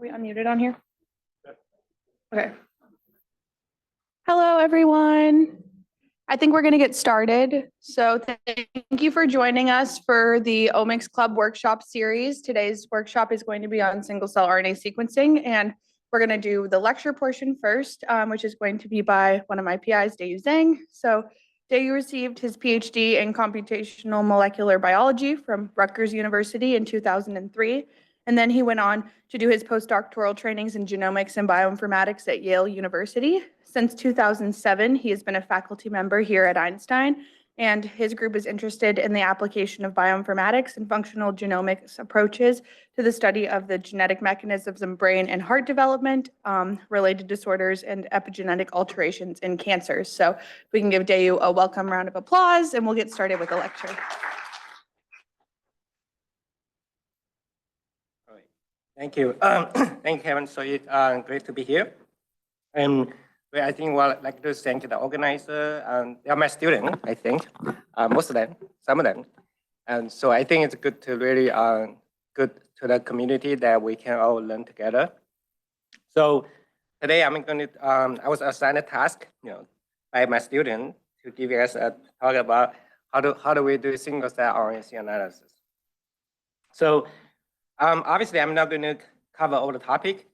we unmuted on here? Okay. Hello, everyone. I think we're going to get started. So thank you for joining us for the Omics Club workshop series. Today's workshop is going to be on single-cell RNA sequencing, and we're going to do the lecture portion first, which is going to be by one of my PIs, Deyou Zheng. So Deyou received his PhD in computational molecular biology from Rutgers University in 2003. And then he went on to do his postdoctoral trainings in genomics and bioinformatics at Yale University. Since 2007, he has been a faculty member here at Einstein, and his group is interested in the application of bioinformatics and functional genomics approaches to the study of the genetic mechanisms in brain and heart development, related disorders, and epigenetic alterations in cancers. So we can give Deyou a welcome round of applause, and we'll get started with the lecture. Thank you. Thank you, Kevin. So it's great to be here. And I think I'd like to thank the organizer. They are my students, I think, most of them, some of them. And so I think it's good to really good to the community that we can all learn together. So today I'm going to, I was assigned a task, by my student to give you guys a talk about how do we do single-cell RNA analysis. So obviously, I'm not going to cover all the topic.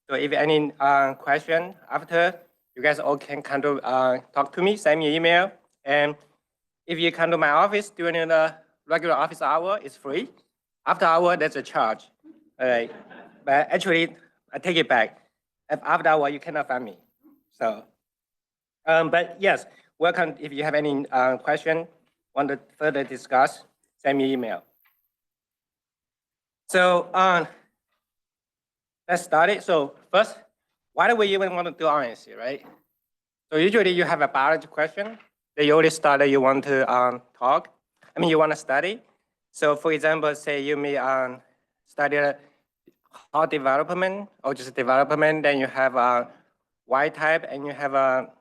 So if any question after, you guys all can kind of talk to me, send me an email. And if you come to my office during the regular office hour, it's free. After hour, there's a charge. All right. But actually, I take it back. After hour, you cannot find me. So, but yes, welcome. If you have any question, want to further discuss, send me an email. So let's start it. So first, why do we even want to do RNA, right? So usually you have a biology question that you already started, you want to you want to study. So for example, say you may study heart development or just development, then you have a wild type and you have a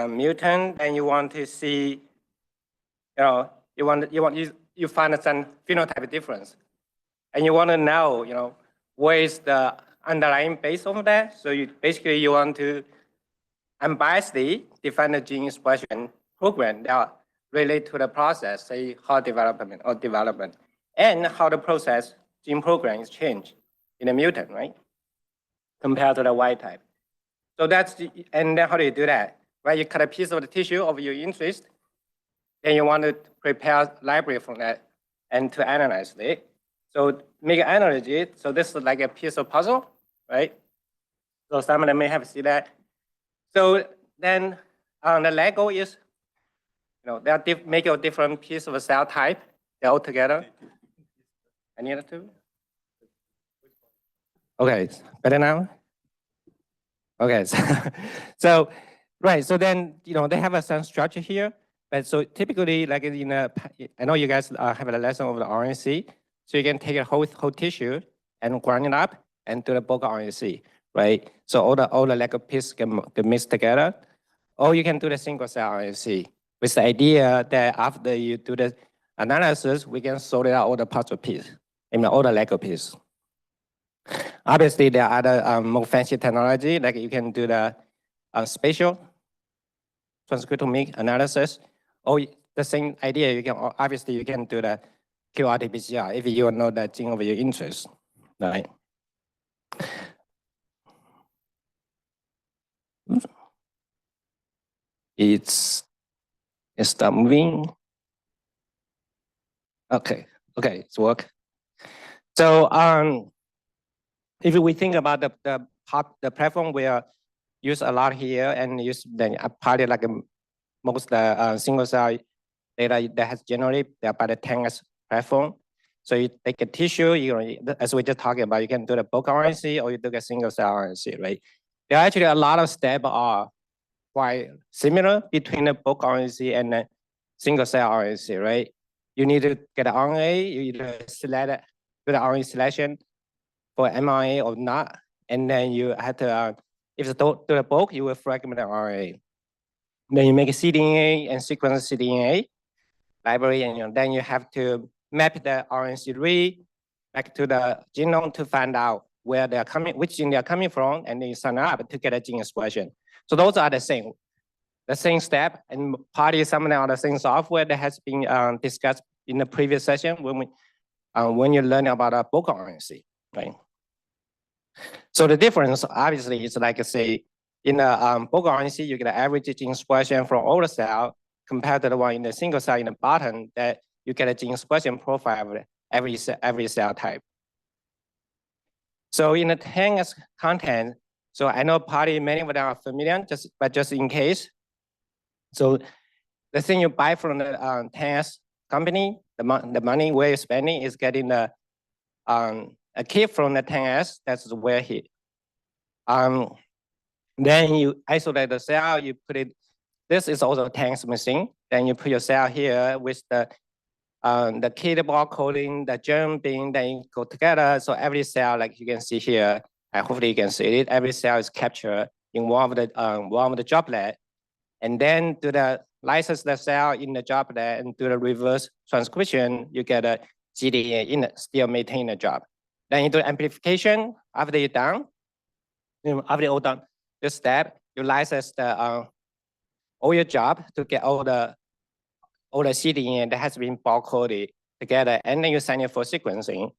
mutant, and you want to see, you find some phenotype difference, and you want to know, what is the underlying base of that. So you want to unbiasedly define the gene expression program that relate to the process, say heart development or development, and how the process gene program is changed in a mutant, right? Compared to the wild type. So and then how do you do that? Right, you cut a piece of the tissue of your interest, then you want to prepare library from that and to analyze it. So make an analogy. So this is like a piece of puzzle, right? So some of them may have seen that. So then the Lego is, they make a different piece of a cell type. They're all together. I need to. Okay, better now? Okay, so right, so then, they have some structure here. But so typically, like I know you guys have a lesson over the RNA. So you can take a whole tissue and grind it up and do the bulk RNA, right? So all the Lego pieces get mixed together. Or you can do the single cell RNA with the idea that after you do the analysis, we can sort it out all the puzzle pieces, all the Lego pieces. Obviously, there are other more fancy technology, like you can do the spatial transcriptomic analysis. Or the same idea, you can do the qRT-PCR if you know the gene of your interest, right? It's stop moving. Okay, it's work. So if we think about the platform we use a lot here and use then probably like most single cell data that has generated by the Tangas platform. So you take a tissue, as we just talked about, you can do the bulk RNA or you do a single cell RNA, right? There are actually a lot of steps are quite similar between the bulk RNA and the single cell RNA, right? You need to get the RNA, you either select the RNA selection for mRNA or not, and then you have to, if you do the bulk, you will fragment the RNA. Then you make a cDNA and sequence cDNA library, and then you have to map the RNA read back to the genome to find out where they're coming, which gene they're coming from, and then you sign up to get a gene expression. So those are the same step, and partly some of the same software that has been discussed in the previous session when you learn about bulk RNA-seq, right? So the difference obviously is like say in the bulk RNA-seq, you get an average gene expression from all the cell compared to the one in the single cell in the bottom that you get a gene expression profile of every cell type. So in the 10S content, so I know probably many of them are familiar, but just in case. So the thing you buy from the 10S company, the money where you're spending is getting a kit from the 10S. That's where he. Then you isolate the cell. You put it. This is also a 10S machine. Then you put your cell here with the kit ball coding, the germ being, then you go together. So every cell, like you can see here, hopefully you can see it. Every cell is captured in one of the droplet, and then do the lysis the cell in the droplet and do the reverse transcription. You get a GDA in it, still maintain the job. Then you do amplification. After you're done, after you're all done, this step you lysis the all your job to get all the cDNA that has been bulk coded together, and then you send it for sequencing.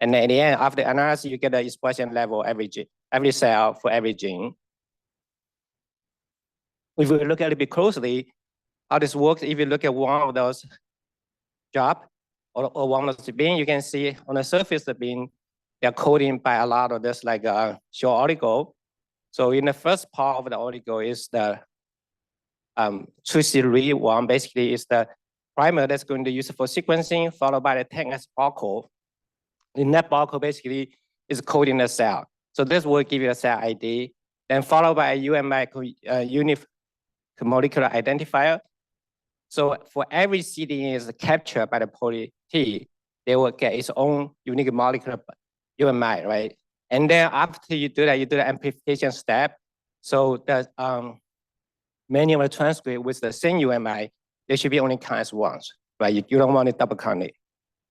And then at the end, after analysis, you get the expression level every cell for every gene. If we look at it a bit closely, how this works, if you look at one of those jobs or one of those beans, you can see on the surface of the bean, they're coding by a lot of this like short oligo. So in the first part of the oligo is the 2C one, basically is the primer that's going to use it for sequencing, followed by the 10S barcode. In that barcode basically is coding the cell. So this will give you a cell ID, then followed by a UMI, unique molecular identifier. So for every cDNA is captured by the poly-T, they will get its own unique molecular UMI, right? And then after you do that, you do the amplification step. So the many of the transcript with the same UMI, they should be only counted as once, right? You don't want to double count it.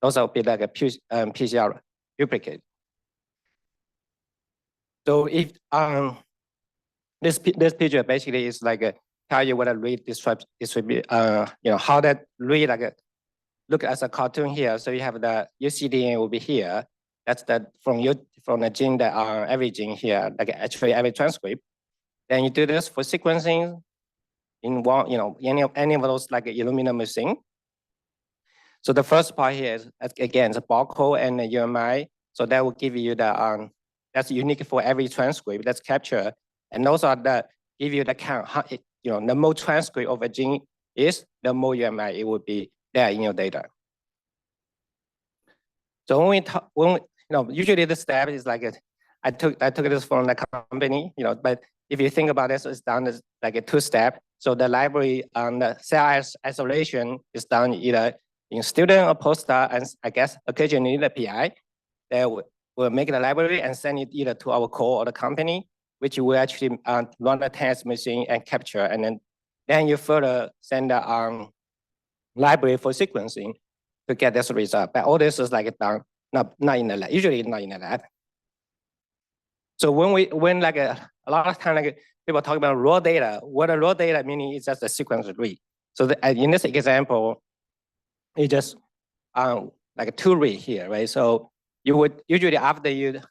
Those will be like a PCR duplicate. So if this picture basically is like tell you what a read distribute, how that read like look as a cartoon here. So you have your cDNA will be here. That's from the gene that every gene here, like actually every transcript. Then you do this for sequencing in one, any of those like Illumina machine. So the first part here is again the barcode and the UMI. So that will give you the that's unique for every transcript that's captured, and those are give you the count. The more transcript of a gene is, the more UMI it will be there in your data. So usually the step is like I took this from the company, but if you think about this, it's done as like a two-step. So the library the cell isolation is done either in student or postdoc, and I guess occasionally the PI. They will make the library and send it either to our core or the company, which will actually run the test machine and capture, and then you further send the library for sequencing to get this result. But all this is like done not in the lab, usually not in the lab. So when like a lot of time like people talk about raw data, what a raw data meaning is just a sequence read. So in this example, it just like a 2 read here, right? So you would usually after you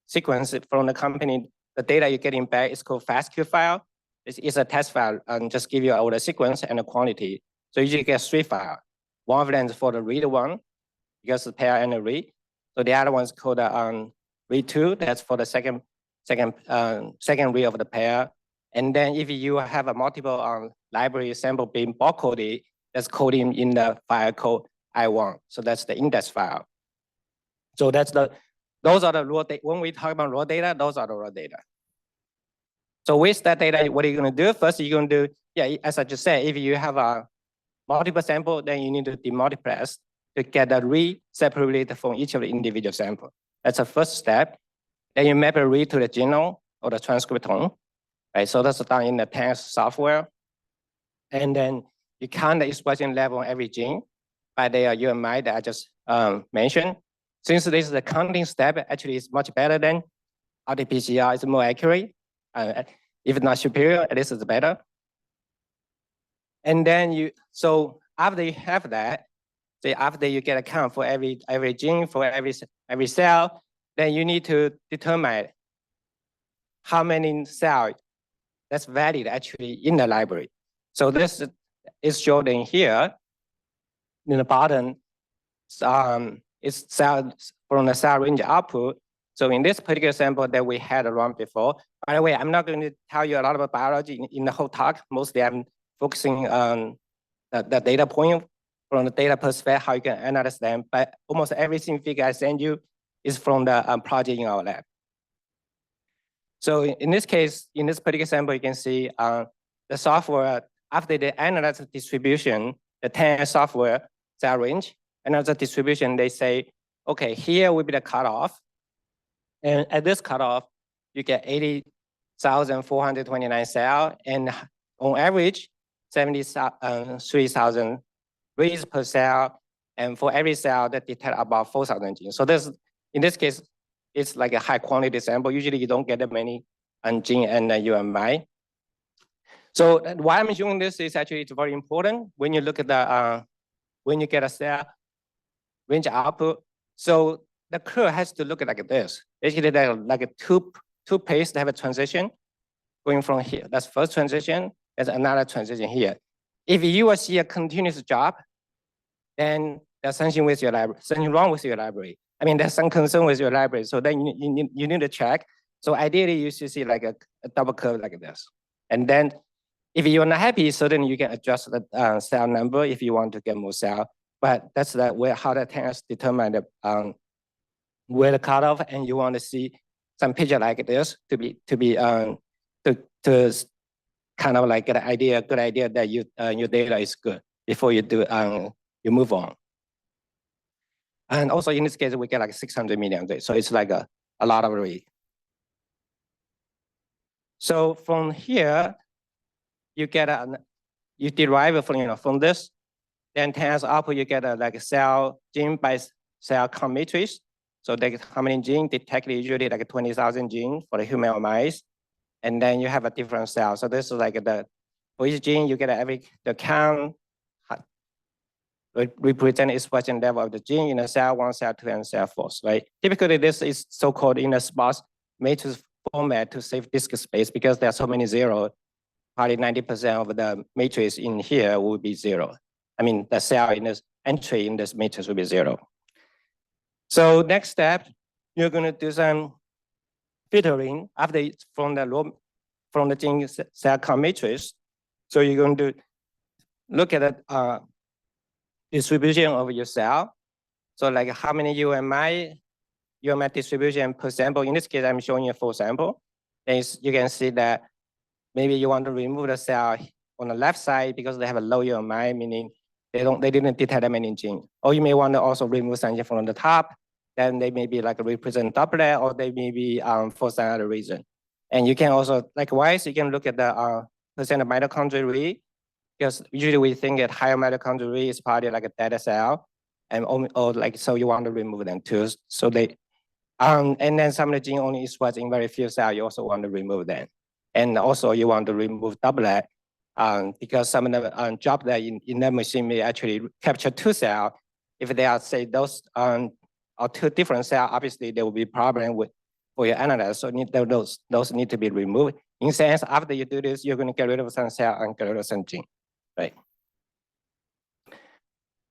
sequence it from the company, the data you're getting back is called FASTQ file. It's a test file and just give you all the sequence and the quantity. So you usually get 3 files. One of them is for the read one, because the pair and the read. So the other one is called read 2. That's for the second read of the pair. And then if you have a multiple library sample being barcoded, that's coding in the file called I1. So that's the index file. So those are the raw data. When we talk about raw data, those are the raw data. So with that data, what are you going to do? First, you're going to do, as I just said, if you have a multiple sample, then you need to demultiplex to get the read separated from each of the individual sample. That's the first step. Then you map a read to the genome or the transcriptome, right? So that's done in the 10S software. And then you count the expression level on every gene by their UMI that I just mentioned. Since this is the counting step, actually it's much better than RT-PCR is more accurate. If not superior, at least it's better. And then so after you have that, say after you get a count for every gene, for every cell, then you need to determine how many cells that's valid actually in the library. So this is shown in here. In the bottom, it's cells from the cell range output. So in this particular sample that we had run before, by the way, I'm not going to tell you a lot about biology in the whole talk. Mostly I'm focusing on the data point from the data perspective, how you can analyze them. But almost everything figure I send you is from the project in our lab. So in this case, in this particular sample, you can see the software, after they analyze the distribution, the 10 software cell range, another distribution, they say, okay, here will be the cutoff. And at this cutoff, you get 80,429 cells, and on average, 73,000 reads per cell, and for every cell that detect about 4,000 genes. So this, in this case, it's like a high quantity sample. Usually you don't get that many gene and UMI. So why I'm showing this is actually it's very important when you look at the when you get a cell range output. So the curve has to look like this. Basically, they're like a two places that have a transition going from here. That's first transition. There's another transition here. If you will see a continuous drop, then there's something with your library, something wrong with your library. I mean, there's some concern with your library. So then you need to check. So ideally, you should see like a double curve like this. And then if you're not happy, certainly you can adjust the cell number if you want to get more cell. But that's how the test determine the where the cutoff, and you want to see some picture like this to kind of like get an idea, good idea that your data is good before you do you move on. And also in this case, we get like 600 million reads, so it's like a lot of reads. So from here, you get you derive from this. Then 10 output, you get like a cell gene by cell count matrix. So like how many genes detected, usually like 20,000 genes for the human or mice. And then you have a different cell. So this is like for each gene, you get the count, represent expression level of the gene in a cell 1, cell 2, and cell 4, right? Typically, this is so-called in a sparse matrix format to save disk space because there are so many zeros. Probably 90% of the matrix in here will be 0. I mean, the cell in this entry in this matrix will be 0. So next step, you're going to do some filtering after from the gene cell count matrix. So you're going to look at the distribution of your cell. So like how many UMI distribution per sample. In this case, I'm showing you a full sample. And you can see that maybe you want to remove the cell on the left side because they have a low UMI, meaning they didn't detect that many genes. Or you may want to also remove something from the top. Then they may be like represent doublet, or they may be for some other reason. And you can also, likewise, you can look at the percent of mitochondrial read, because usually we think that higher mitochondrial read is probably like a dead cell, and so you want to remove them too. So they, and then some of the gene only expressed in very few cells, you also want to remove them. And also you want to remove doublet, because some of the job that in that machine may actually capture 2 cells. If they are, say, those are 2 different cells, obviously there will be problem for your analysis. So those need to be removed. In sense, after you do this, you're going to get rid of some cell and get rid of some gene, right?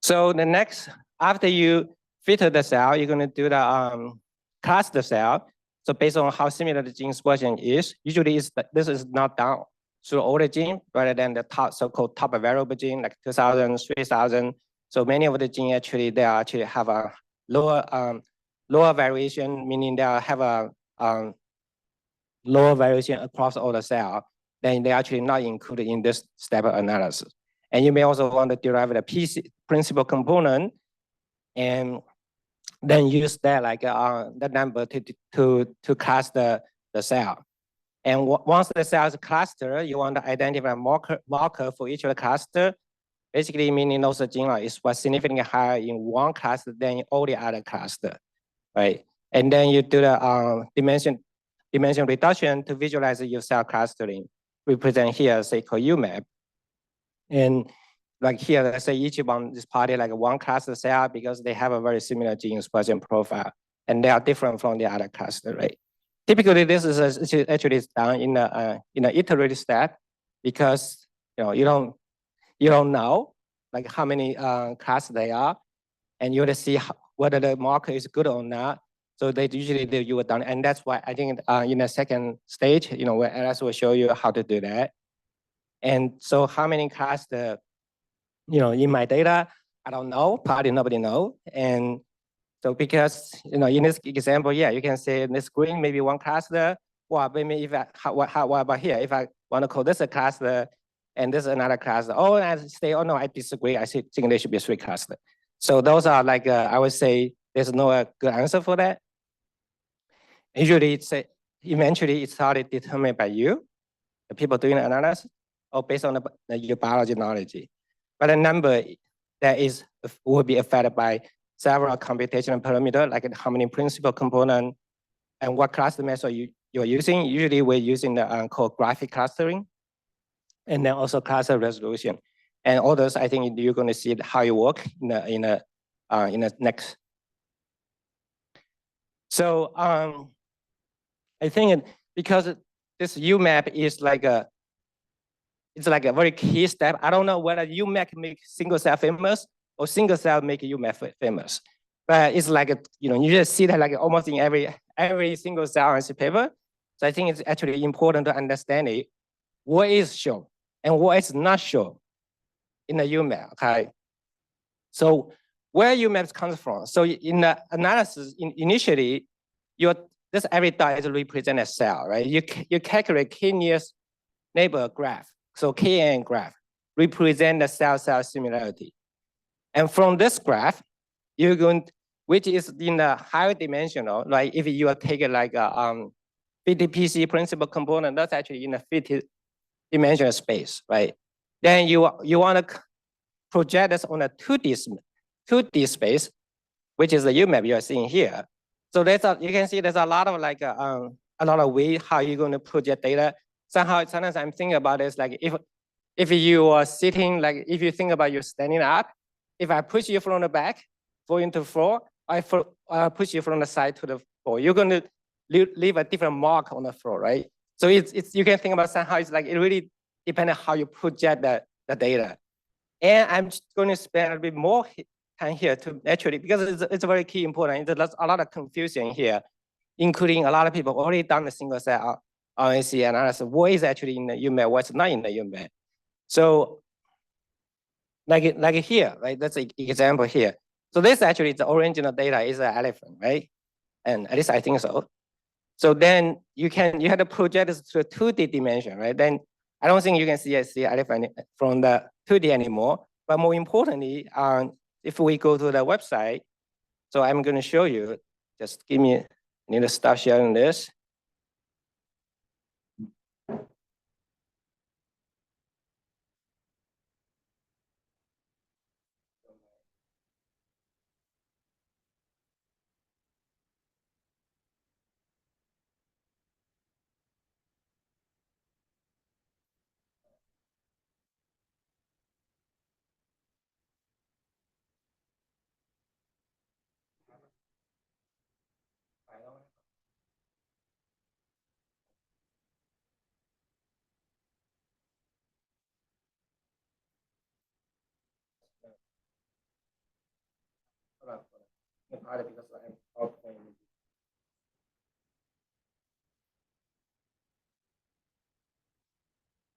So the next, after you filter the cell, you're going to do the class the cell. So based on how similar the gene expression is, usually this is not done through all the gene rather than the so-called top variable gene, like 2,000, 3,000. So many of the genes actually, they actually have a lower variation, meaning they have a lower variation across all the cells. Then they actually not included in this step of analysis. And you may also want to derive the principal component and then use that like the number to class the cell. And once the cell is clustered, you want to identify a marker for each of the cluster, basically meaning those genes is significantly higher in one cluster than in all the other cluster, right? And then you do the dimension reduction to visualize your cell clustering. We present here, say, called UMAP. And like here, let's say each one is probably like one cluster cell because they have a very similar gene expression profile, and they are different from the other cluster, right? Typically, this is actually done in a iterative step because you don't know like how many classes they are, and you want to see whether the marker is good or not. So they usually do you done, and that's why I think in the second stage, where Alice will show you how to do that. And so how many classes, in my data, I don't know, probably nobody know. And so because, in this example, yeah, you can say in this green, maybe one cluster, or maybe if what about here? If I want to call this a cluster and this is another cluster, I say, oh no, I disagree. I think there should be 3 clusters. So those are like, I would say there's no good answer for that. Usually eventually it's already determined by you, the people doing the analysis, or based on your biology knowledge. But the number that will be affected by several computational parameters, like how many principal components and what cluster method you're using. Usually we're using the called graphic clustering, and then also cluster resolution. And all those, I think you're going to see how it work in the next. So I think because this UMAP is it's like a very key step. I don't know whether UMAP make single cell famous or single cell make UMAP famous, but it's like you just see that like almost in every single cell RNA paper. So I think it's actually important to understand it, what is shown and what is not shown in the UMAP. Okay, so where UMAP comes from? So in the analysis, initially, this every dot is represent a cell, right? You calculate k-nearest neighbor graph. So KN graph represent the cell-cell similarity. And from this graph, you're going, which is in the higher dimensional, like if you take it like a 50 PC principal component, that's actually in a 50 dimensional space, right? Then you want to project this on a 2D space, which is the UMAP you are seeing here. So you can see there's a lot of like a lot of way how you're going to project data. Sometimes I'm thinking about this like if you are sitting, like if you think about you standing up, if I push you from the back, fall into the floor, I push you from the side to the floor, you're going to leave a different mark on the floor, right? So you can think about somehow it's like it really depends on how you project the data. And I'm just going to spend a bit more time here to actually, because it's very key important. There's a lot of confusion here, including a lot of people already done the single cell RNA analysis. What is actually in the UMAP, what's not in the UMAP? So like here, right? That's an example here. So this actually, the original data is an elephant, right? And at least I think so. So then you have to project this to a 2D dimension, right? Then I don't think you can see elephant from the 2D anymore. But more importantly, if we go to the website, so I'm going to show you, just give me, I need to start sharing this.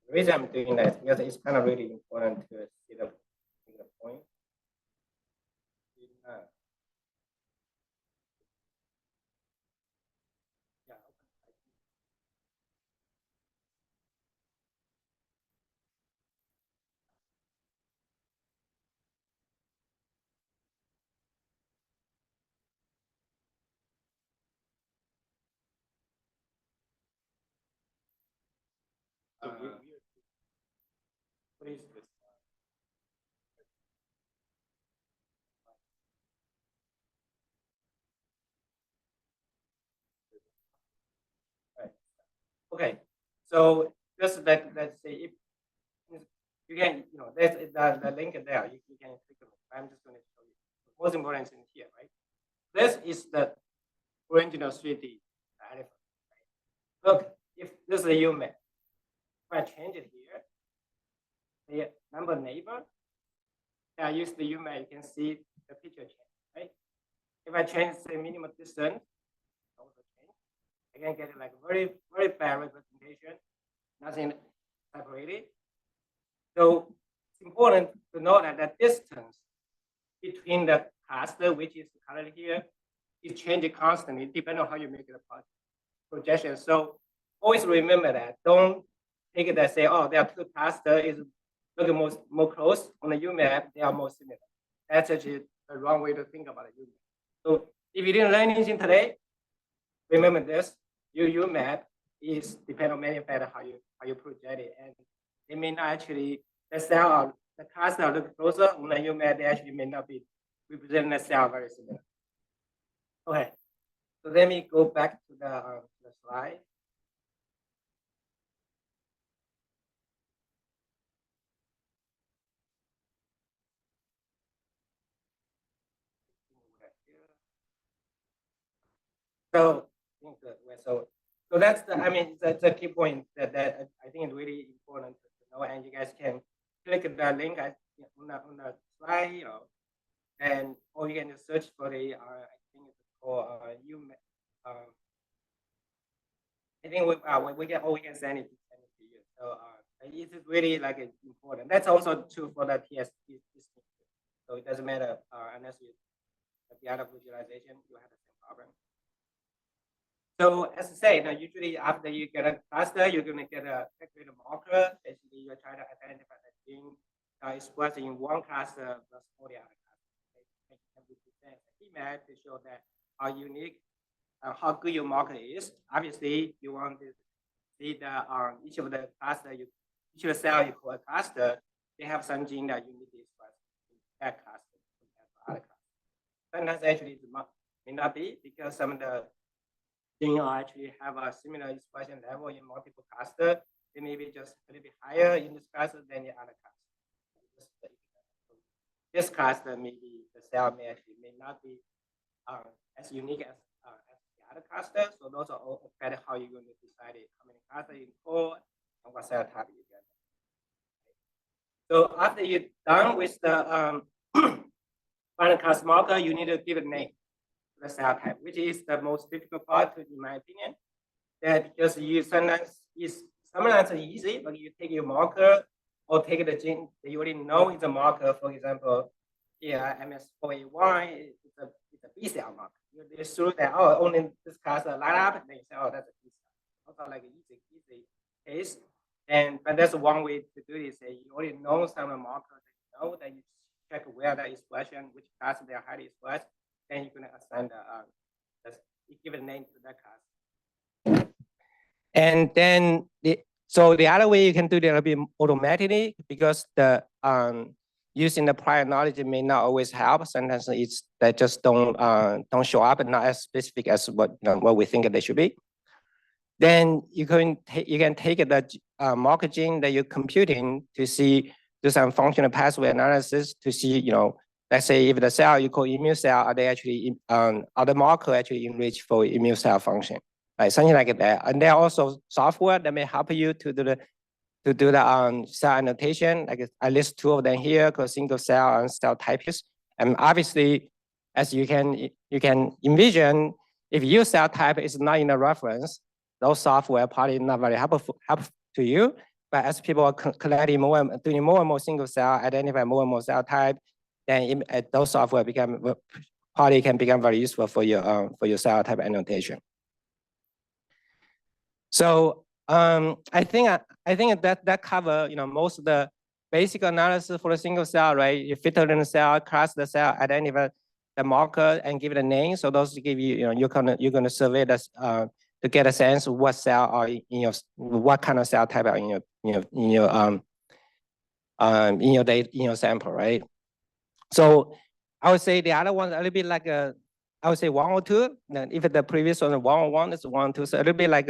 The reason I'm doing that is because it's kind of really important to see the point. What is this? Right. Okay, so just let's say if you can, there's the link there. You can click on it. I'm just going to show you. The most important thing here, right? This is the original 3D elephant. Right? Look, if this is a UMap, if I change it here, the number neighbor, I use the UMap, you can see the picture change, right? If I change the minimum distance, also change. I can get like very, very bad representation, nothing separated. So it's important to know that the distance between the cluster, which is currently here, is changing constantly, depending on how you make the projection. So always remember that. Don't take it and say, oh, there are two clusters, is looking more close on the UMap, they are more similar. That's actually the wrong way to think about a UMap. So if you didn't learn anything today, remember this, your UMap is depend on many factors how you project it. And it may not actually, the cell or the cluster look closer on the UMap, they actually may not be representing the cell very similar. Okay, so let me go back to the slide. So that's the key point that I think is really important to know, and you guys can click the link on the slide, and or you can just search for the I think it's called I think we can send it to you. So it is really like important. That's also true for the TSP system. So it doesn't matter unless you have the other visualization, you have the same problem. So as I said, usually after you get a cluster, you're going to get a calculated marker. Basically, you're trying to identify the gene expressed in one cluster plus all the other clusters. And we present a image to show that how unique, how good your marker is. Obviously, you want to see the each of the cluster, each of the cell you call a cluster, they have some gene that you need to express in that cluster compared to other clusters. Sometimes actually it may not be because some of the genes actually have a similar expression level in multiple clusters. They may be just a little bit higher in this cluster than the other cluster. This cluster maybe the cell may not be as unique as the other cluster. So those are all affect how you're going to decide how many clusters you call and what cell type you get. So after you're done with the final cluster marker, you need to give a name to the cell type, which is the most difficult part, in my opinion. That because you sometimes it's easy, but you take your marker or take the gene that you already know is a marker. For example, MS4A1 it's a B cell marker. You assume that only this cluster light up, and then you say, that's a B cell. Also like an easy case. But that's one way to do this. You already know some markers that you know that you check where the expression, which cluster they are highly expressed, then you're gonna assign you give a name to that class. And then so the other way you can do that a bit automatically because the using the prior knowledge may not always help. Sometimes it's that just don't show up and not as specific as what we think they should be. Then you can take the marker gene that you're computing to do some functional pathway analysis to see, let's say if the cell you call immune cell, are they actually are the marker actually enriched for immune cell function, right? Something like that. And there are also software that may help you to do the cell annotation. Like I list two of them here, called single cell and cell types. And obviously, as you can envision, if your cell type is not in the reference, those software probably not very helpful to you. But as people are collecting doing more and more single cell, identify more and more cell type, then those software probably can become very useful for your cell type annotation. So I think that cover most of the basic analysis for a single cell, right? You filter the cell, class the cell, identify the marker, and give it a name. So those give you you're gonna survey this to get a sense of what cell are in your what kind of cell type are in your sample, right? So I would say the other one a little bit like I would say 1 or 2. If the previous one 1 or 1 is 1 or 2, so a little bit like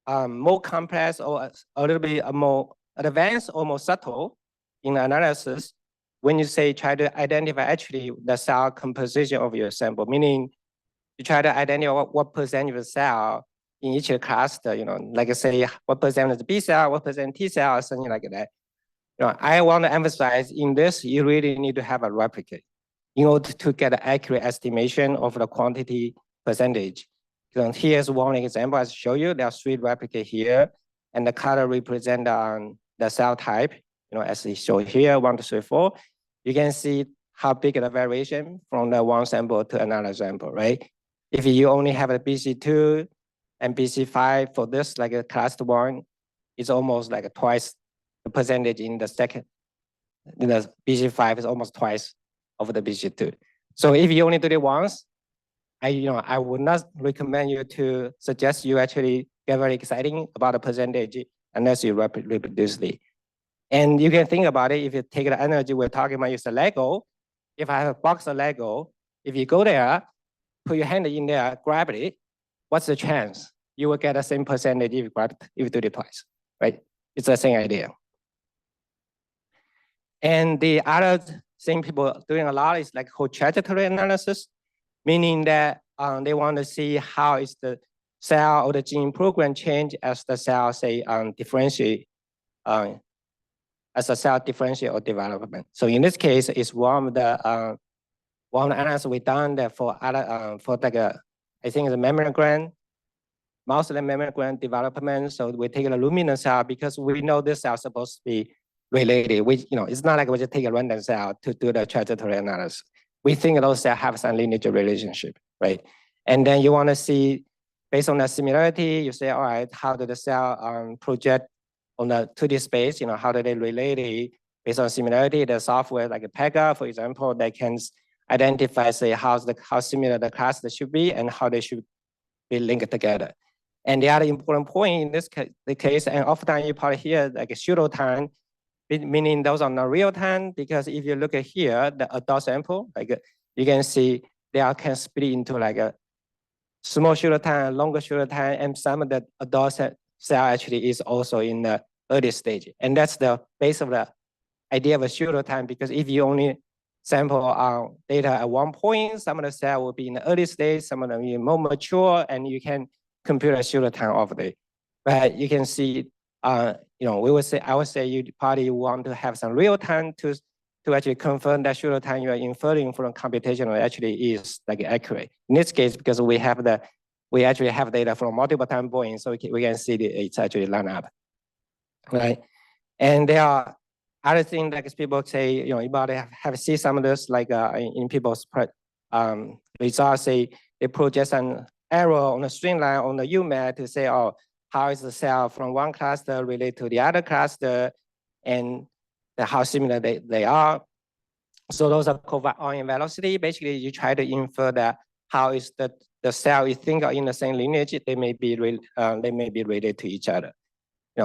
more complex or a little bit more advanced or more subtle in analysis when you say try to identify actually the cell composition of your sample, meaning you try to identify what percent of the cell in each cluster, like say what percent is B cell, what percent T cell, or something like that. I want to emphasize in this, you really need to have a replicate in order to get an accurate estimation of the quantity percentage. So here's one example I show you. There are 3 replicates here, and the color represent the cell type. As it shows here, 1, 2, 3, 4. You can see how big the variation from the one sample to another sample, right? If you only have a BC2 and BC5 for this, like a cluster 1, it's almost like twice the percentage in the second. The BC5 is almost twice of the BC2. So if you only do it once, I would not recommend you to suggest you actually get very exciting about the percentage unless you reproduce it. And you can think about it, if you take the energy we're talking about, use a Lego. If I have a box of Lego, if you go there, put your hand in there, grab it, what's the chance? You will get the same percentage if you do it twice, right? It's the same idea. And the other thing people doing a lot is like whole trajectory analysis, meaning that they want to see how is the cell or the gene program change as the cell say differentiate, as a cell differentiate or development. So in this case, it's one of the analysis we done that for other for like I think the mammogram, mouse mammogram development. So we take a luminous cell because we know this cell is supposed to be related. It's not like we just take a random cell to do the trajectory analysis. We think those cells have some lineage relationship, right? And then you want to see, based on the similarity, you say, all right, how do the cell project on the 2D space? How do they relate it? Based on similarity, the software like a Pega, for example, that can identify, say, how similar the cluster should be and how they should be linked together. And the other important point in this case, and often you probably hear like a pseudo time, meaning those are not real time, because if you look at here, the adult sample, like you can see they can split into like a small pseudo time, longer pseudo time, and some of the adult cell actually is also in the early stage. And that's the base of the idea of a pseudo time, because if you only sample data at one point, some of the cell will be in the early stage, some of them will be more mature, and you can compute a pseudo time of it. But you can see, I would say you probably want to have some real time to actually confirm that pseudo time you are inferring from computational actually is like accurate. In this case, because we actually have data from multiple time points, so we can see that it's actually line up, right? And there are other things like people say, you probably have seen some of this, like in people's results, say they project an arrow on the string line on the UMAP to say, oh, how is the cell from one cluster related to the other cluster, and how similar they are. So those are called ion velocity. Basically, you try to infer that how is the cell you think are in the same lineage, they may be related to each other.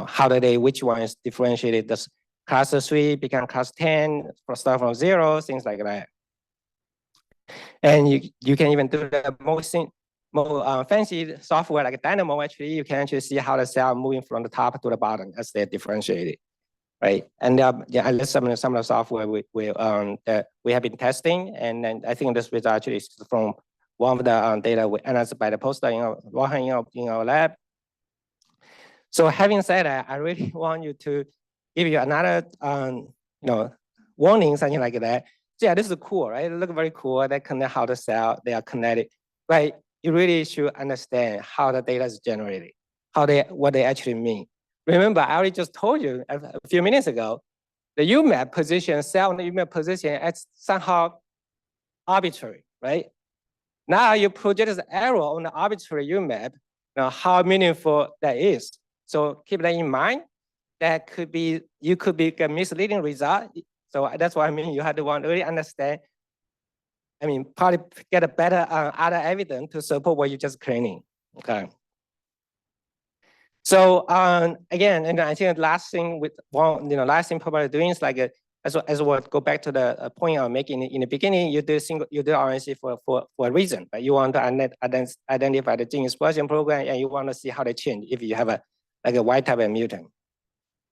How do which one is differentiated? Does cluster 3 become cluster 10, start from 0, things like that. And you can even do the more fancy software like Dynamo. Actually, you can actually see how the cell moving from the top to the bottom as they're differentiated, right? And yeah, some of the software that we have been testing, and then I think this result actually is from one of the data we analyzed by the postdoc in our lab. So having said that, I really want you to give you another warning, something like that. So yeah, this is cool, right? It looks very cool. They connect how the cell, they are connected, right? You really should understand how the data is generated, what they actually mean. Remember, I already just told you a few minutes ago, the UMAP position, cell in the UMAP position as somehow arbitrary, right? Now you project this arrow on the arbitrary UMAP, how meaningful that is. So keep that in mind. That could be, you could be a misleading result. So that's what I mean. You have to really understand. Probably get a better other evidence to support what you just claiming. Okay. So again, and I think the last thing probably doing is like as we'll go back to the point I'm making in the beginning. You do RNA-seq for a reason, but you want to identify the gene expression program, and you want to see how they change if you have a like a wild type and mutant.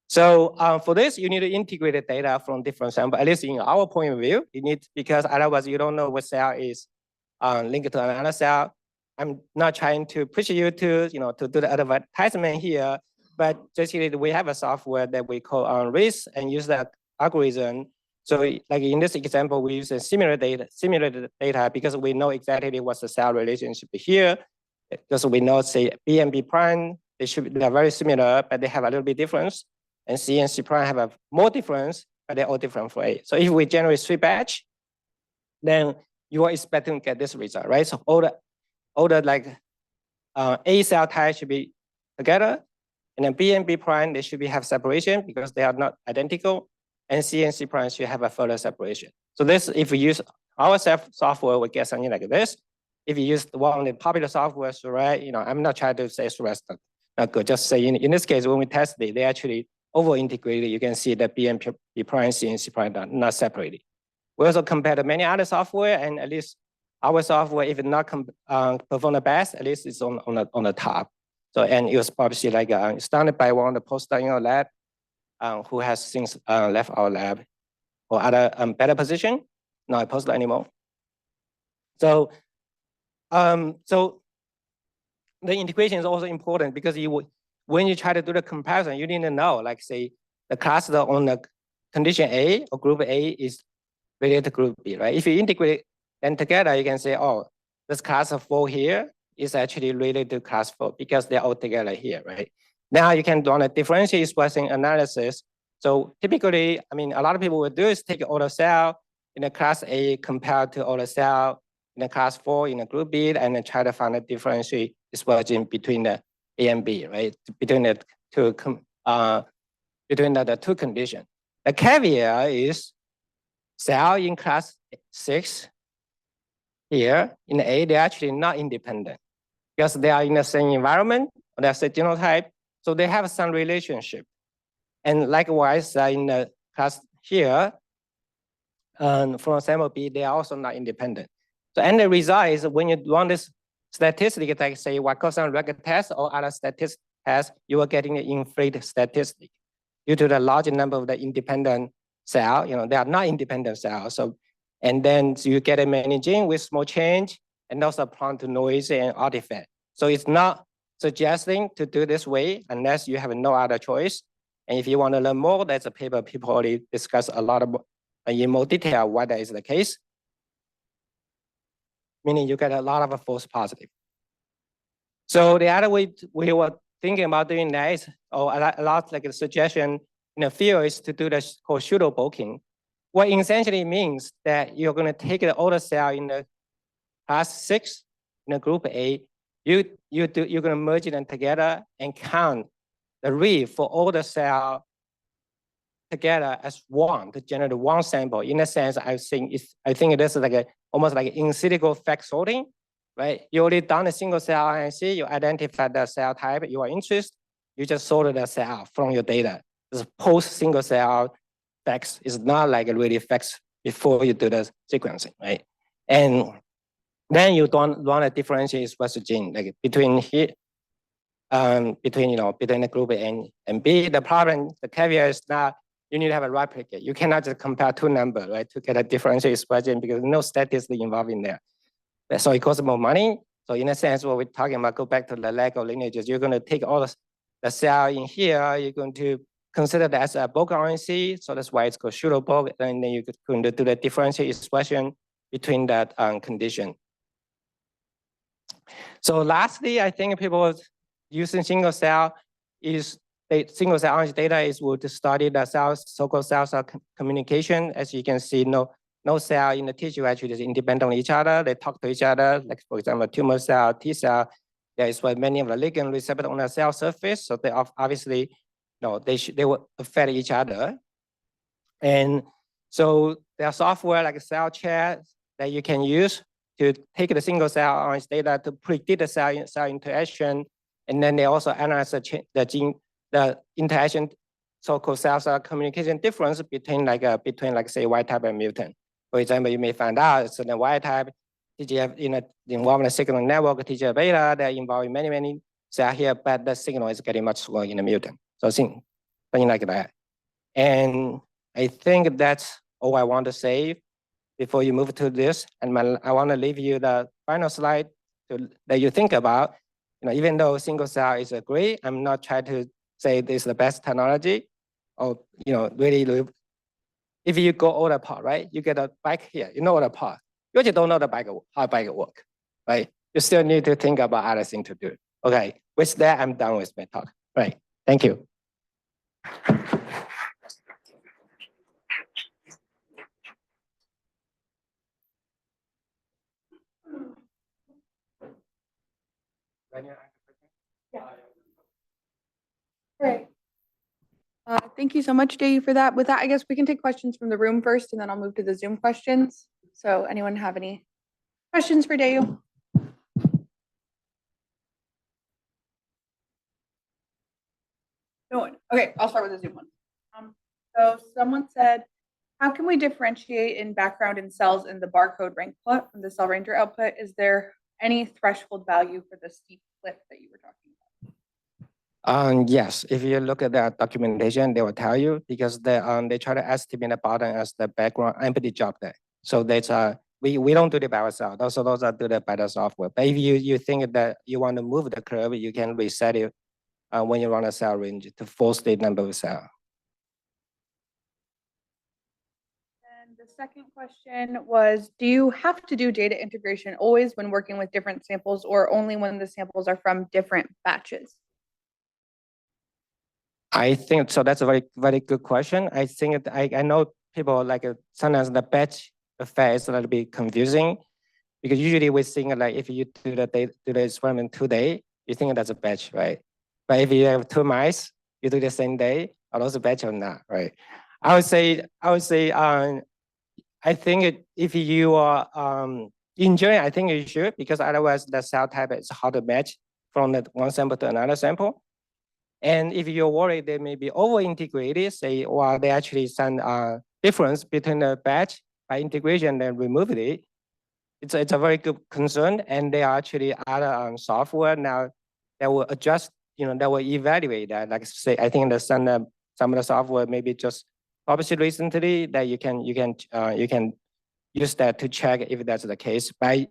So for this, you need to integrate the data from different samples. At least in our point of view, you need, because otherwise you don't know what cell is linked to another cell. I'm not trying to push you to, to do the advertisement here, but basically we have a software that we call RACE and use that algorithm. So like in this example, we use a simulated data because we know exactly what's the cell relationship here. Because we know, say, B and B prime, they're very similar, but they have a little bit difference. And C and C prime have a more difference, but they're all different for A. So if we generate 3 batch, then you are expecting to get this result, right? So all the like A cell type should be together, and then B and B prime, they should have separation because they are not identical, and C prime should have a further separation. So this, if we use our software, we get something like this. If you use one of the popular software, right, I'm not trying to say Surest not good, just say in this case, when we test it, they actually over-integrated. You can see that B and B prime, C and C prime are not separated. We also compare to many other software, and at least our software, if it not perform the best, at least it's on the top. So, and it was probably like started by one of the postdocs in our lab, who has since left our lab or other better position, not a postdoc anymore. So, so the integration is also important because when you try to do the comparison, you need to know, like say, the cluster on the condition A or group A is related to group B, right? If you integrate them together, you can say, oh, this class of 4 here is actually related to class 4 because they're all together here, right? Now you can run a differential expression analysis. So typically, I mean, a lot of people will do is take all the cell in the class A compared to all the cell in the class 4 in the group B, and then try to find a differential expression between the A and B, right? Between the two conditions. The caveat is cell in class 6 here in the A, they're actually not independent because they are in the same environment, they're same genotype, so they have some relationship. And likewise, in the class here, from sample B, they are also not independent. So, and the result is when you run this statistic, like say Wackerson record test or other statistic test, you are getting an inflated statistic due to the large number of the independent cell. They are not independent cells. So, and then you get a managing with small change and also prone to noise and artifact. So it's not suggesting to do this way unless you have no other choice. And if you want to learn more, that's a paper people already discuss a lot of in more detail why that is the case. Meaning you get a lot of false positive. So the other way we were thinking about doing that is, a lot like a suggestion in the field is to do this called pseudo bulking. What essentially means that you're going to take the older cell in the class 6 in the group A, you're going to merge them together and count the read for all the cell together as one to generate one sample. In a sense, I think it is like almost like in silico fact sorting, right? You already done a single cell RNA-seq, you identify the cell type you are interested, you just sorted the cell from your data. This post single cell facts is not like really facts before you do the sequencing, right? And then you don't run a differential expression gene like between here, between the group A and B. The problem, the caveat is not you need to have a replicate. You cannot just compare 2 numbers, right, to get a differential expression because no statistics involved in there. So it costs more money. So in a sense, what we're talking about, go back to the Lego lineages, you're going to take all the cell in here, you're going to consider that as a bulk RNC. So that's why it's called pseudo bulk. And then you're going to do the differential expression between that condition. So lastly, I think people using single cell single cell RNA data is to study the cells, so-called cell-cell communication. As you can see, no cell in the tissue actually is independent of each other. They talk to each other. Like for example, tumor cell, T cell, there is many of the ligand receptors on the cell surface. So they obviously, they will affect each other. And so there's software like Cell Chat that you can use to take the single cell RNA data to predict the cell interaction. And then they also analyze the interaction, so-called cell-cell communication difference between say wild type and mutant. For example, you may find out it's the wild type TGF involved in a signal network TGF beta that involve many cell here, but the signal is getting much slower in the mutant. So something like that. And I think that's all I want to say before you move to this. And I want to leave you the final slide that you think about. Even though single cell is great, I'm not trying to say this is the best technology. Or really, if you go all apart, right? You get a bike here, you know all apart. You actually don't know how bike work, right? You still need to think about other things to do. Okay, with that, I'm done with my talk. Right, thank you. Great. Thank you so much, Deyou, for that. With that, I guess we can take questions from the room first, and then I'll move to the Zoom questions. So anyone have any questions for Deyou? No one. Okay, I'll start with the Zoom one. So someone said, how can we differentiate in background in cells in the barcode rank plot from the cell ranger output? Is there any threshold value for the steep cliff that you were talking about? Yes, if you look at the documentation, they will tell you because they try to estimate the bottom as the background empty job there. So that's we don't do it by ourselves. Those are do it by the software. But if you think that you want to move the curve, you can reset it when you run a cell range to full state number of cell. And the second question was, do you have to do data integration always when working with different samples or only when the samples are from different batches? I think so. That's a very, very good question. I think I know people like sometimes the batch effect is a little bit confusing because usually we think like if you do the experiment today, you think that's a batch, right? But if you have 2 mice, you do the same day, are those a batch or not, right? I would say I think if you are enjoying, I think you should because otherwise the cell type is hard to match from the one sample to another sample. And if you're worried they may be over-integrated, say, well, they actually some difference between the batch by integration, then remove it. It's a very good concern. And there are actually other software now that will adjust, that will evaluate that. Like say, I think there's some of the software maybe just published recently that you can use that to check if that's the case. By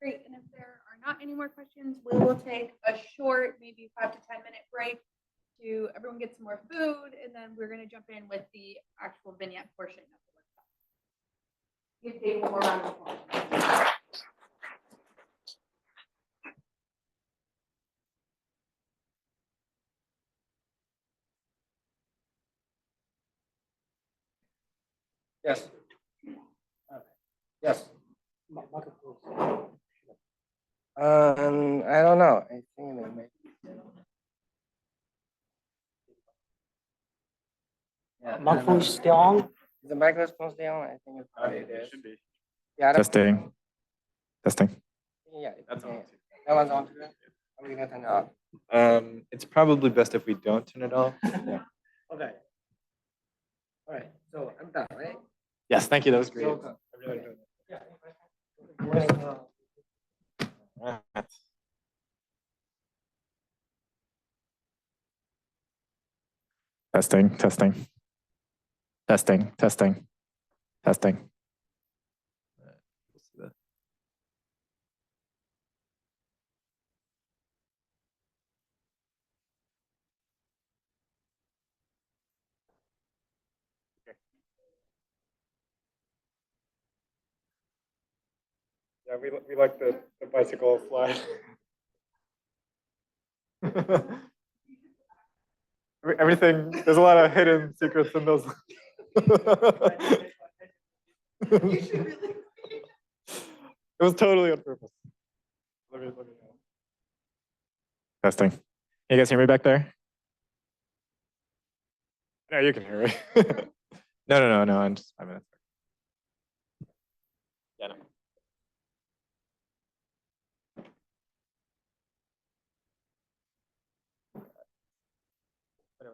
Great. And if there are not any more questions, we will take a short, maybe 5 to 10-minute break to everyone get some more food, and then we're going to jump in with the actual vignette portion of the workshop. Give Dave one more round of applause. yes, yes. I don't know. I think they may. Yeah, Microphone is still on? Is the microphone still on? I think it's probably it is. Should be. Yeah, Testing. Testing. Yeah, That's on. that one's on too. Are we gonna turn it off? It's probably best if we don't turn it off. Yeah. Okay. All right. So I'm done, right? Yes, thank you. That was great. So, I really enjoyed yeah. it. Alright. Testing, testing. Testing, testing, testing. Yeah, we like the bicycle slide. Everything, there's a lot of hidden secrets in those. It was totally on purpose. Let me know. Testing. You guys hear me back there? No, you can hear me. No. I'm just 5 minutes. Yeah, no. It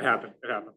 happened. It happens.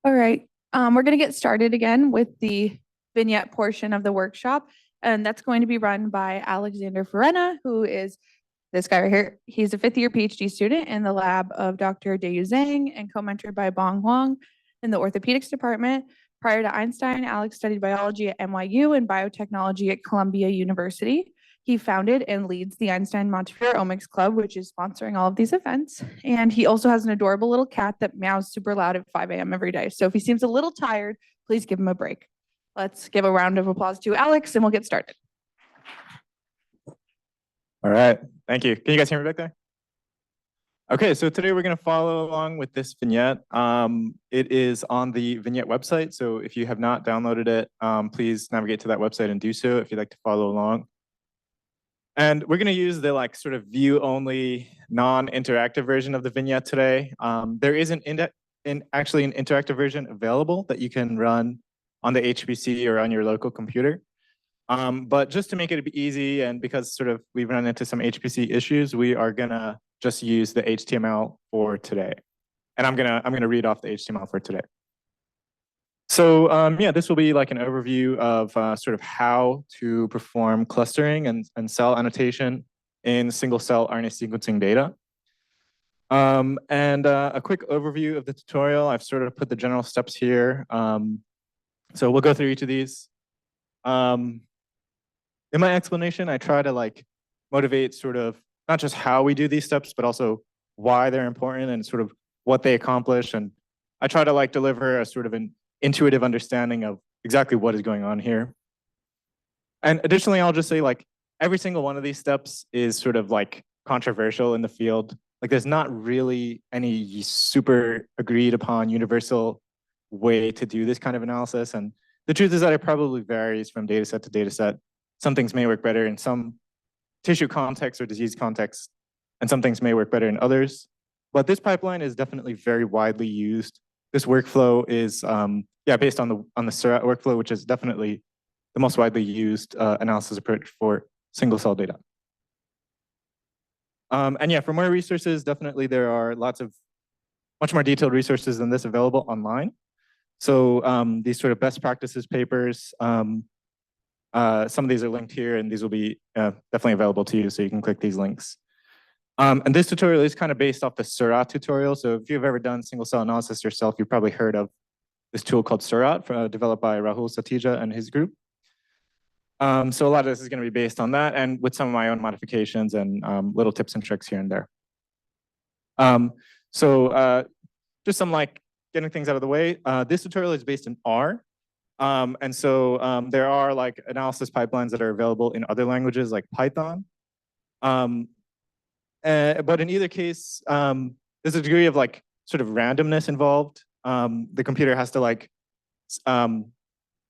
All right, we're going to get started again with the vignette portion of the workshop, and that's going to be run by Alexander Ferrena, who is this guy right here. He's a fifth-year PhD student in the lab of Dr. Deyou Zheng and co-mentored by Bong Huang in the orthopedics department. Prior to Einstein, Alex studied biology at NYU and biotechnology at Columbia University. He founded and leads the Einstein Montefiore Omics Club, which is sponsoring all of these events. And he also has an adorable little cat that meows super loud at 5 a.m. every day. So if he seems a little tired, please give him a break. Let's give a round of applause to Alex and we'll get started. All right, thank you. Can you guys hear me back there? Okay, so today we're going to follow along with this vignette. It is on the vignette website, so if you have not downloaded it, please navigate to that website and do so if you'd like to follow along. And we're going to use the sort of view-only, non-interactive version of the vignette today. There is actually an interactive version available that you can run on the HPC or on your local computer. But just to make it easy, and because sort of we've run into some HPC issues, we are gonna just use the HTML for today. And I'm gonna read off the HTML for today. So yeah, this will be like an overview of sort of how to perform clustering and cell annotation in single cell RNA sequencing data. And a quick overview of the tutorial. I've sort of put the general steps here. So we'll go through each of these. In my explanation, I try to motivate sort of not just how we do these steps, but also why they're important and sort of what they accomplish. And I try to deliver a sort of an intuitive understanding of exactly what is going on here. And additionally, I'll just say every single one of these steps is sort of controversial in the field. There's not really any super agreed upon universal way to do this kind of analysis. And the truth is that it probably varies from data set to data set. Some things may work better in some tissue contexts or disease contexts, and some things may work better in others. But this pipeline is definitely very widely used. This workflow is based on the Seurat workflow, which is definitely the most widely used analysis approach for single cell data. And yeah, for more resources, definitely there are much more detailed resources than this available online. So these sort of best practices papers, some of these are linked here, and these will be definitely available to you, so you can click these links. And this tutorial is kind of based off the Seurat tutorial. So if you've ever done single cell analysis yourself, you've probably heard of this tool called Seurat, developed by Rahul Satija and his group. So a lot of this is going to be based on that, and with some of my own modifications and little tips and tricks here and there. Just some getting things out of the way. This tutorial is based in R. And so there are analysis pipelines that are available in other languages like Python. But in either case, there's a degree of sort of randomness involved. The computer has to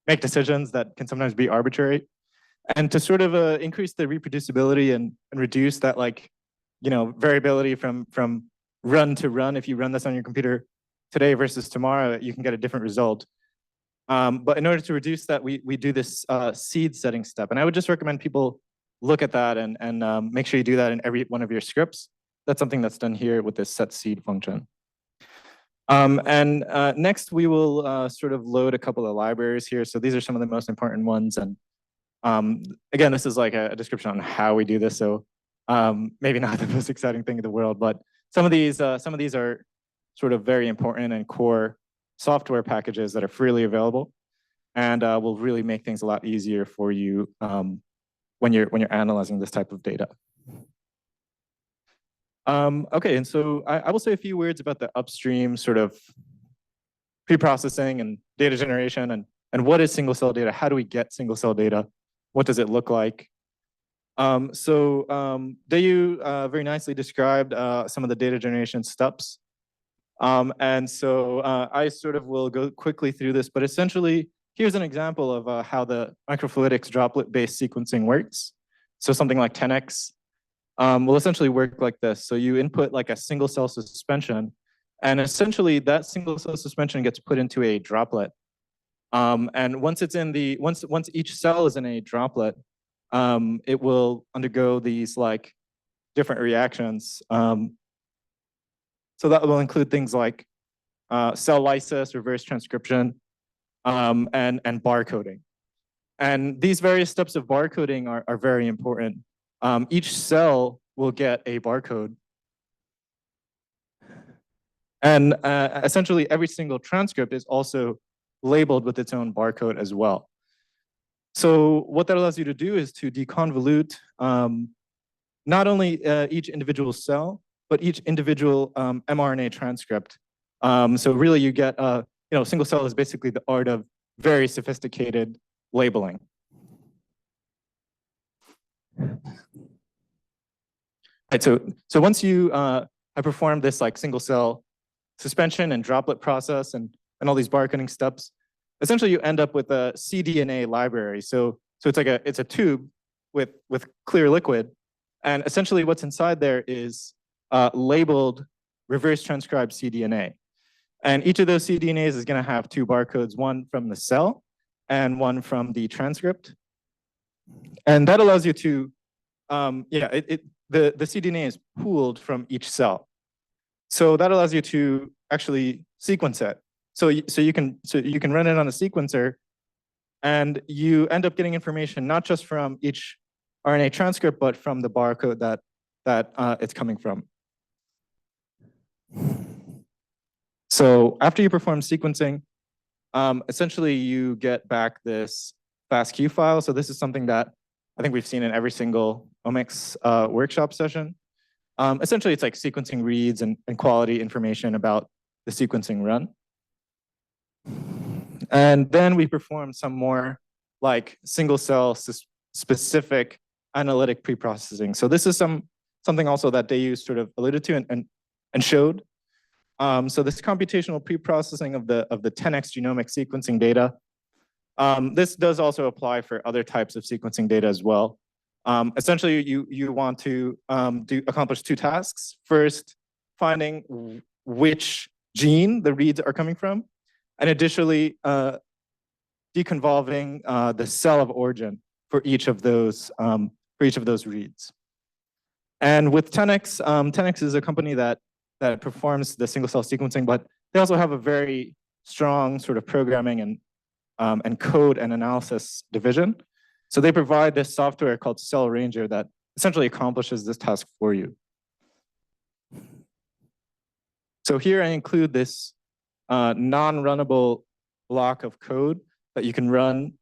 make decisions that can sometimes be arbitrary. And to sort of increase the reproducibility and reduce that variability from run to run, if you run this on your computer today versus tomorrow, you can get a different result. But in order to reduce that, we do this seed setting step. And I would just recommend people look at that and make sure you do that in every one of your scripts. That's something that's done here with this set seed function. Next, we will sort of load a couple of libraries here. So these are some of the most important ones. And again, this is a description on how we do this. So maybe not the most exciting thing in the world, but some of these are sort of very important and core software packages that are freely available, and will really make things a lot easier for you when you're analyzing this type of data. Okay, and so I will say a few words about the upstream sort of pre-processing and data generation, and what is single cell data? How do we get single cell data? What does it look like? Deyou very nicely described some of the data generation steps. And so I sort of will go quickly through this, but essentially, here's an example of how the microfluidics droplet-based sequencing works. So something like 10x will essentially work like this. So you input a single cell suspension, and essentially that single cell suspension gets put into a droplet. And once each cell is in a droplet, it will undergo these different reactions. So that will include things like cell lysis, reverse transcription, and barcoding. And these various steps of barcoding are very important. Each cell will get a barcode. And essentially every single transcript is also labeled with its own barcode as well. So what that allows you to do is to deconvolute not only each individual cell, but each individual mRNA transcript. So really you get, single cell is basically the art of very sophisticated labeling. Right, so once you have performed this like single cell suspension and droplet process and all these barcoding steps, essentially you end up with a cDNA library. So it's a tube with clear liquid, and essentially what's inside there is labeled reverse transcribed cDNA. And each of those cDNAs is going to have two barcodes, one from the cell and one from the transcript. And that allows you to, the cDNA is pooled from each cell. So that allows you to actually sequence it. So you can run it on a sequencer, and you end up getting information not just from each RNA transcript, but from the barcode that it's coming from. So after you perform sequencing, essentially you get back this FASTQ file. So this is something that I think we've seen in every single omics workshop session. Essentially, it's like sequencing reads and quality information about the sequencing run. And then we perform some more like single cell specific analytic preprocessing. So this is something also that Deyou sort of alluded to and showed. So this computational preprocessing of the 10x genomic sequencing data, this does also apply for other types of sequencing data as well. Essentially, you want to accomplish two tasks. First, finding which gene the reads are coming from, and additionally, deconvolving the cell of origin for each of those reads. And with 10x, 10x is a company that performs the single cell sequencing, but they also have a very strong sort of programming and code and analysis division. So they provide this software called Cell Ranger that essentially accomplishes this task for you. So here I include this non-runnable block of code that you can run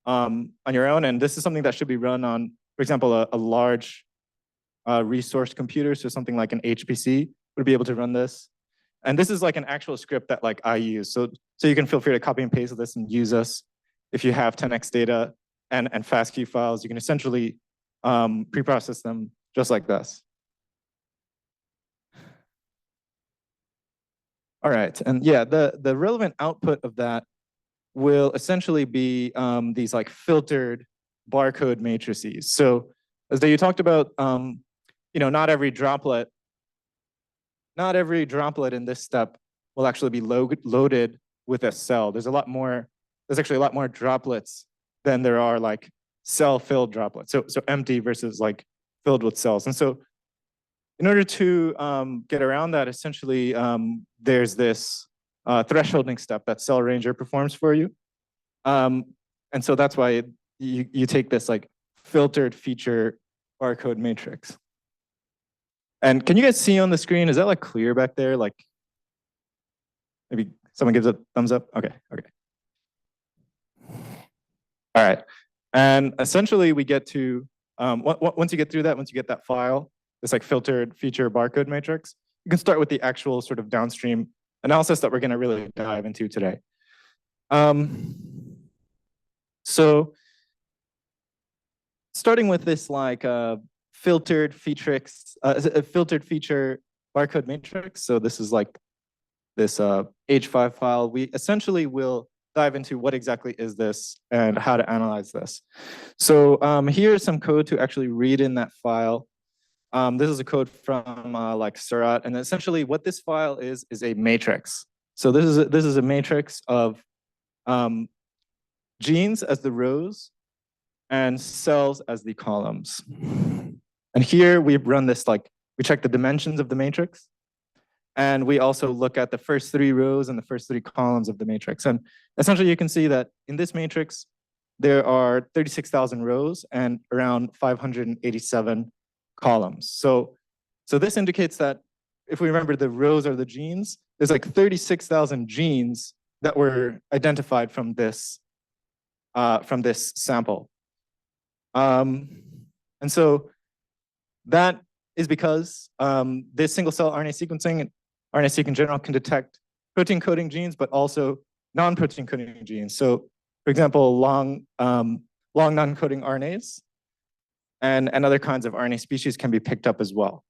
on your own. And this is something that should be run on, for example, a large resource computer. So something like an HPC would be able to run this. And this is like an actual script that like I use. So you can feel free to copy and paste this and use this. If you have 10x data and FASTQ files, you can essentially preprocess them just like this. All right, and yeah, the relevant output of that will essentially be these like filtered barcode matrices. So as you talked about, not every droplet in this step will actually be loaded with a cell. There's actually a lot more droplets than there are like cell-filled droplets. So empty versus like filled with cells. And so in order to get around that, essentially, there's this thresholding step that Cell Ranger performs for you. And so that's why you take this like filtered feature barcode matrix. And can you guys see on the screen, is that like clear back there? Like maybe someone gives a thumbs up? Okay. All right. And essentially we get to, once you get through that, once you get that file, this like filtered feature barcode matrix, you can start with the actual sort of downstream analysis that we're going to really dive into today. So starting with this like filtered feature barcode matrix. So this is like this H5 file. We essentially will dive into what exactly is this and how to analyze this. So here's some code to actually read in that file. This is a code from like Surat, and essentially what this file is a matrix. So this is a matrix of genes as the rows and cells as the columns. And here we run this like we check the dimensions of the matrix, And we also look at the first 3 rows and the first 3 columns of the matrix. And essentially, you can see that in this matrix, there are 36,000 rows and around 587 columns. So this indicates that if we remember the rows are the genes, there's like 36,000 genes that were identified from this sample. And so that is because this single cell RNA sequencing and RNA-seq in general can detect protein coding genes, but also non-protein coding genes. So for example, long non-coding RNAs and other kinds of RNA species can be picked up as well.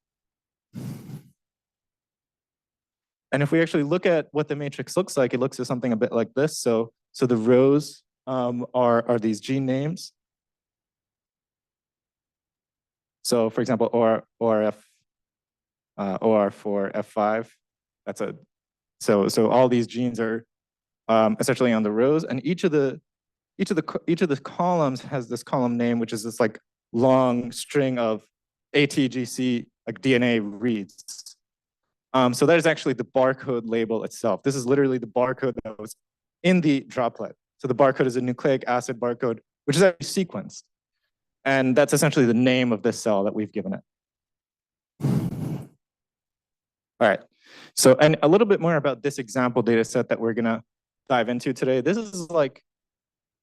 And if we actually look at what the matrix looks like, it looks at something a bit like this. So the rows are these gene names. So for example, ORF, OR4, F5. So all these genes are essentially on the rows, and each of the columns has this column name, which is this like long string of ATGC like DNA reads. So that is actually the barcode label itself. This is literally the barcode that was in the droplet. So the barcode is a nucleic acid barcode, which is actually sequenced. And that's essentially the name of this cell that we've given it. All right. So, and a little bit more about this example data set that we're gonna dive into today. This is like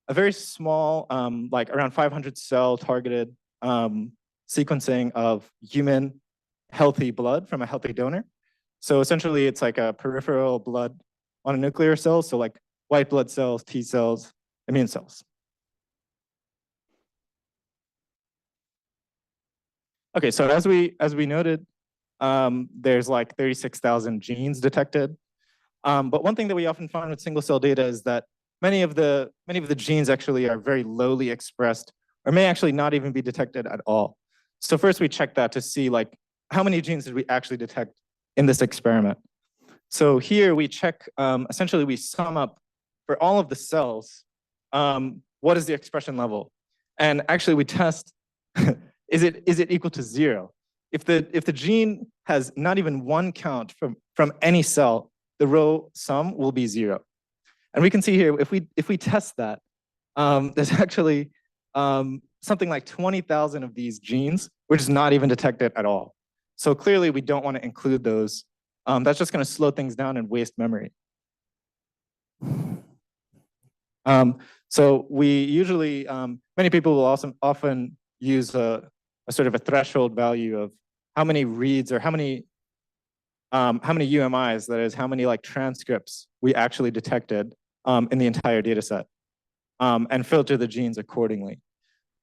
a very small, like around 500 cell targeted sequencing of human healthy blood from a healthy donor. So essentially it's like a peripheral blood on a nuclear cell. So like white blood cells, T cells, immune cells. Okay, so as we noted, there's like 36,000 genes detected. But one thing that we often find with single cell data is that many of the genes actually are very lowly expressed or may actually not even be detected at all. So first we check that to see like how many genes did we actually detect in this experiment. So here we check, essentially we sum up for all of the cells, what is the expression level? And actually we test, is it equal to 0? If the gene has not even one count from any cell, the row sum will be 0. And we can see here, if we test that, there's actually something like 20,000 of these genes, which is not even detected at all. So clearly we don't want to include those. That's just going to slow things down and waste memory. So we usually, many people will also often use a sort of a threshold value of how many reads or how many UMIs, that is, how many like transcripts we actually detected in the entire data set, and filter the genes accordingly.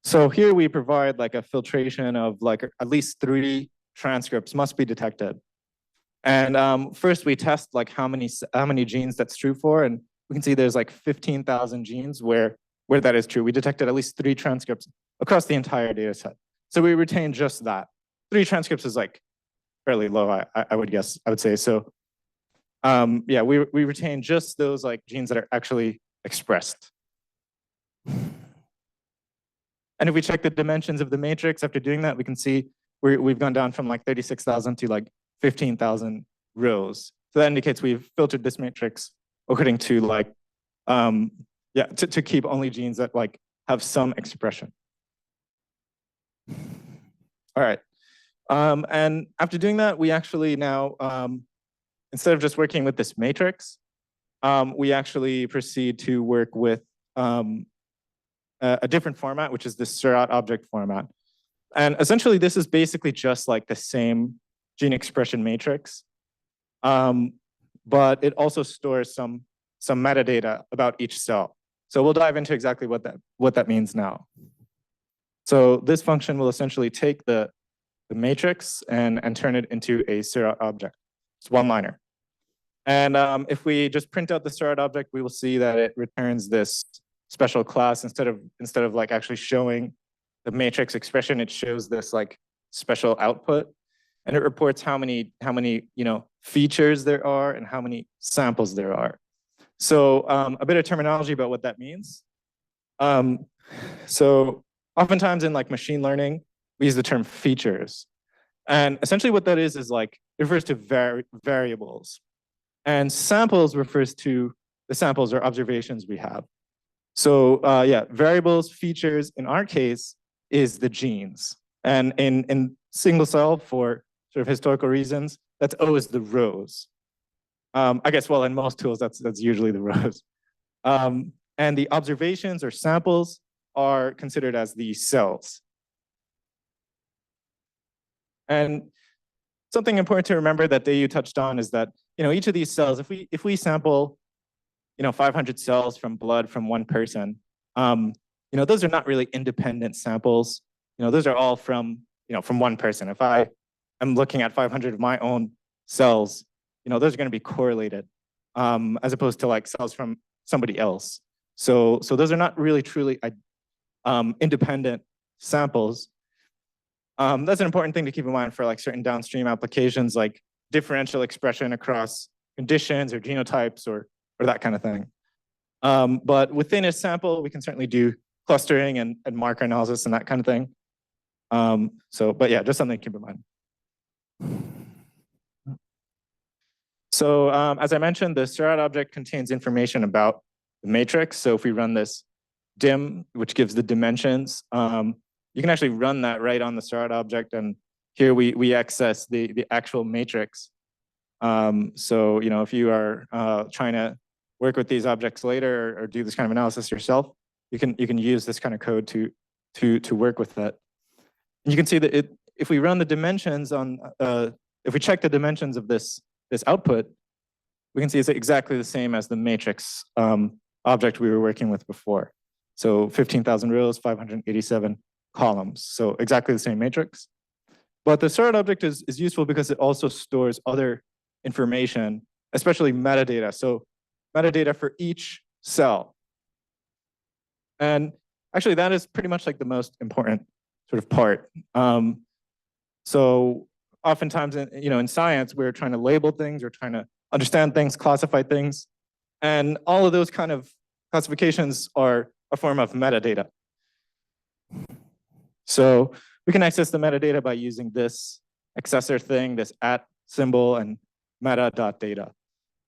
So here we provide like a filtration of like at least 3 transcripts must be detected. And first we test like how many genes that's true for, and we can see there's like 15,000 genes where that is true. We detected at least 3 transcripts across the entire data set. So we retain just that. 3 transcripts is like fairly low, I would guess, I would say. So yeah, we retain just those like genes that are actually expressed. And if we check the dimensions of the matrix after doing that, we can see we've gone down from like 36,000 to like 15,000 rows. So that indicates we've filtered this matrix according to like, yeah, to keep only genes that like have some expression. All right. And after doing that, we actually now, instead of just working with this matrix, we actually proceed to work with a different format, which is the Seurat object format. And essentially, this is basically just like the same gene expression matrix, but it also stores some metadata about each cell. So we'll dive into exactly what that means now. So this function will essentially take the matrix and turn it into a Seurat object. It's one liner. And if we just print out the Seurat object, we will see that it returns this special class. Instead of like actually showing the matrix expression, it shows this like special output, and it reports how many features there are and how many samples there are. So a bit of terminology about what that means. So oftentimes in like machine learning, we use the term features. And essentially what that is like, refers to variables. And samples refers to the samples or observations we have. So yeah, variables, features, in our case, is the genes. And in single cell, for sort of historical reasons, that's always the rows. I guess, well, in most tools, that's usually the rows. And the observations or samples are considered as the cells. And something important to remember that Deyou touched on is that, each of these cells, if we sample, 500 cells from blood from one person, those are not really independent samples. Those are all from one person. If I am looking at 500 of my own cells, those are going to be correlated, as opposed to like cells from somebody else. So those are not really truly independent samples. That's an important thing to keep in mind for like certain downstream applications, like differential expression across conditions or genotypes or that kind of thing. But within a sample, we can certainly do clustering and marker analysis and that kind of thing. But yeah, just something to keep in mind. So as I mentioned, the SCRAT object contains information about the matrix. So if we run this dim, which gives the dimensions, you can actually run that right on the SCRAT object. And here we access the actual matrix. So if you are trying to work with these objects later or do this kind of analysis yourself, you can use this kind of code to work with that. And you can see that if we run the dimensions on, if we check the dimensions of this output, we can see it's exactly the same as the matrix object we were working with before. So 15,000 rows, 587 columns. So exactly the same matrix. But the SCRAT object is useful because it also stores other information, especially metadata. So metadata for each cell. And actually that is pretty much like the most important sort of part. So oftentimes in science, we're trying to label things, we're trying to understand things, classify things. And all of those kind of classifications are a form of metadata. So we can access the metadata by using this accessor thing, this @ symbol, and meta.data.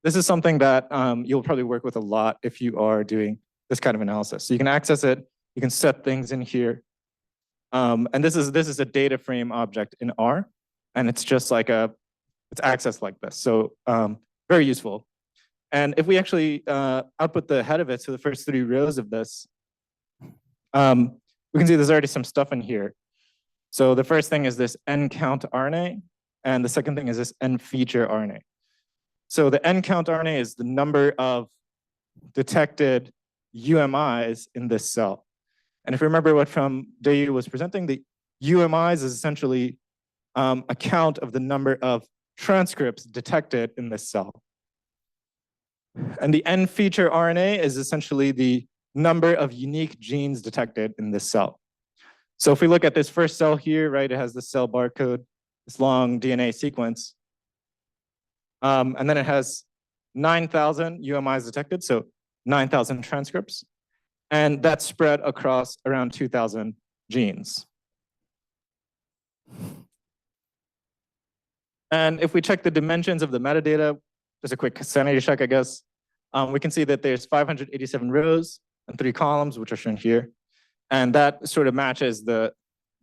This is something that you'll probably work with a lot if you are doing this kind of analysis. So you can access it, you can set things in here. And this is a data frame object in R, and it's just like it's accessed like this. So very useful. And if we actually output the head of it, so the first 3 rows of this, we can see there's already some stuff in here. So the first thing is this N-count RNA, and the second thing is this N-feature RNA. So the N-count RNA is the number of detected UMIs in this cell. And if you remember what from Deyou was presenting, the UMIs is essentially a count of the number of transcripts detected in this cell. And the N-feature RNA is essentially the number of unique genes detected in this cell. So if we look at this first cell here, right, it has the cell barcode, this long DNA sequence. And then it has 9,000 UMIs detected, so 9,000 transcripts. And that's spread across around 2,000 genes. And if we check the dimensions of the metadata, just a quick sanity check, I guess, we can see that there's 587 rows and 3 columns, which are shown here. And that sort of matches the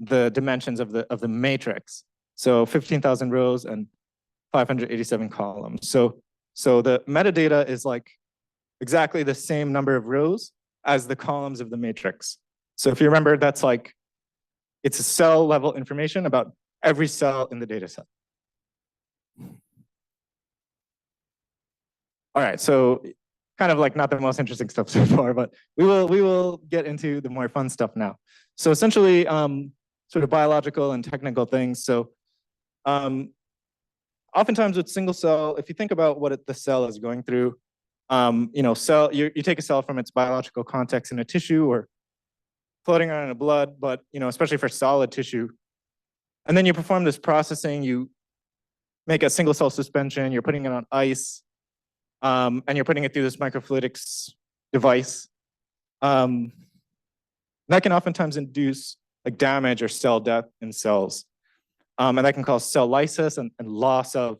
dimensions of the matrix. So 15,000 rows and 587 columns. So the metadata is like exactly the same number of rows as the columns of the matrix. So if you remember, that's like, it's a cell level information about every cell in the data set. All right, so kind of like not the most interesting stuff so far, but we will get into the more fun stuff now. So essentially, sort of biological and technical things. So oftentimes with single cell, if you think about what the cell is going through, you take a cell from its biological context in a tissue or floating around in the blood, but especially for solid tissue. And then you perform this processing, you make a single cell suspension, you're putting it on ice, and you're putting it through this microfluidics device. That can oftentimes induce like damage or cell death in cells. And that can cause cell lysis and loss of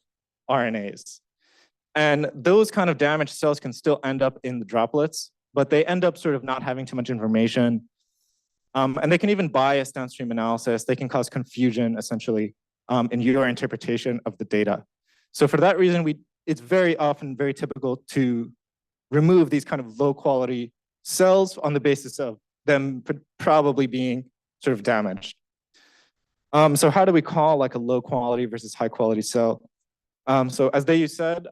RNAs. And those kind of damaged cells can still end up in the droplets, but they end up sort of not having too much information. And they can even bias downstream analysis. They can cause confusion, essentially, in your interpretation of the data. So for that reason, it's very often very typical to remove these kind of low quality cells on the basis of them probably being sort of damaged. So how do we call like a low quality versus high quality cell? So as Deyou said,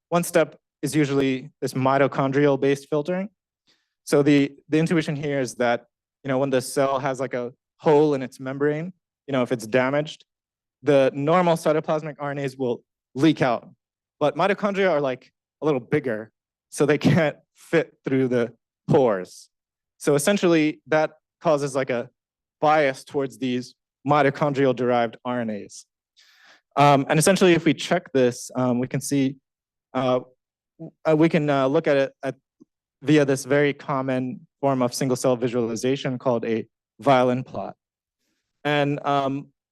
one step is usually this mitochondrial based filtering. So the intuition here is that, when the cell has like a hole in its membrane, if it's damaged, the normal cytoplasmic RNAs will leak out. But mitochondria are like a little bigger, so they can't fit through the pores. So essentially that causes like a bias towards these mitochondrial derived RNAs. And essentially if we check this, we can see, we can look at it via this very common form of single cell visualization called a violin plot. And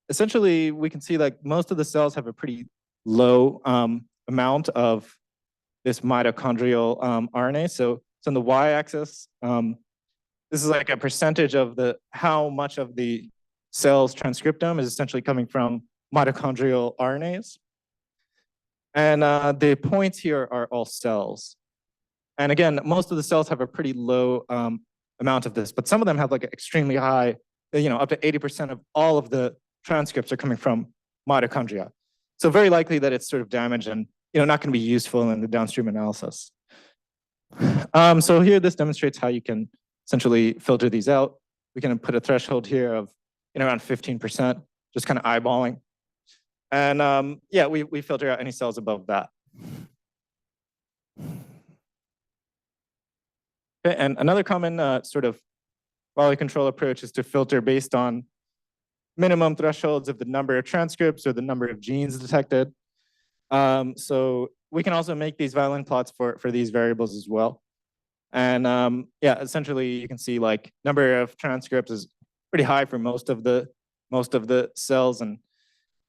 essentially we can see like most of the cells have a pretty low amount of this mitochondrial RNA. So on the y-axis, this is like a percentage of how much of the cell's transcriptome is essentially coming from mitochondrial RNAs. And the points here are all cells. And again, most of the cells have a pretty low amount of this, but some of them have like an extremely high, up to 80% of all of the transcripts are coming from mitochondria. So very likely that it's sort of damaged and not going to be useful in the downstream analysis. So here, this demonstrates how you can essentially filter these out. We can put a threshold here of around 15%, just kind of eyeballing. And yeah, we filter out any cells above that. Okay, and another common sort of quality control approach is to filter based on minimum thresholds of the number of transcripts or the number of genes detected. So we can also make these violin plots for these variables as well. And yeah, essentially you can see like number of transcripts is pretty high for most of the cells. And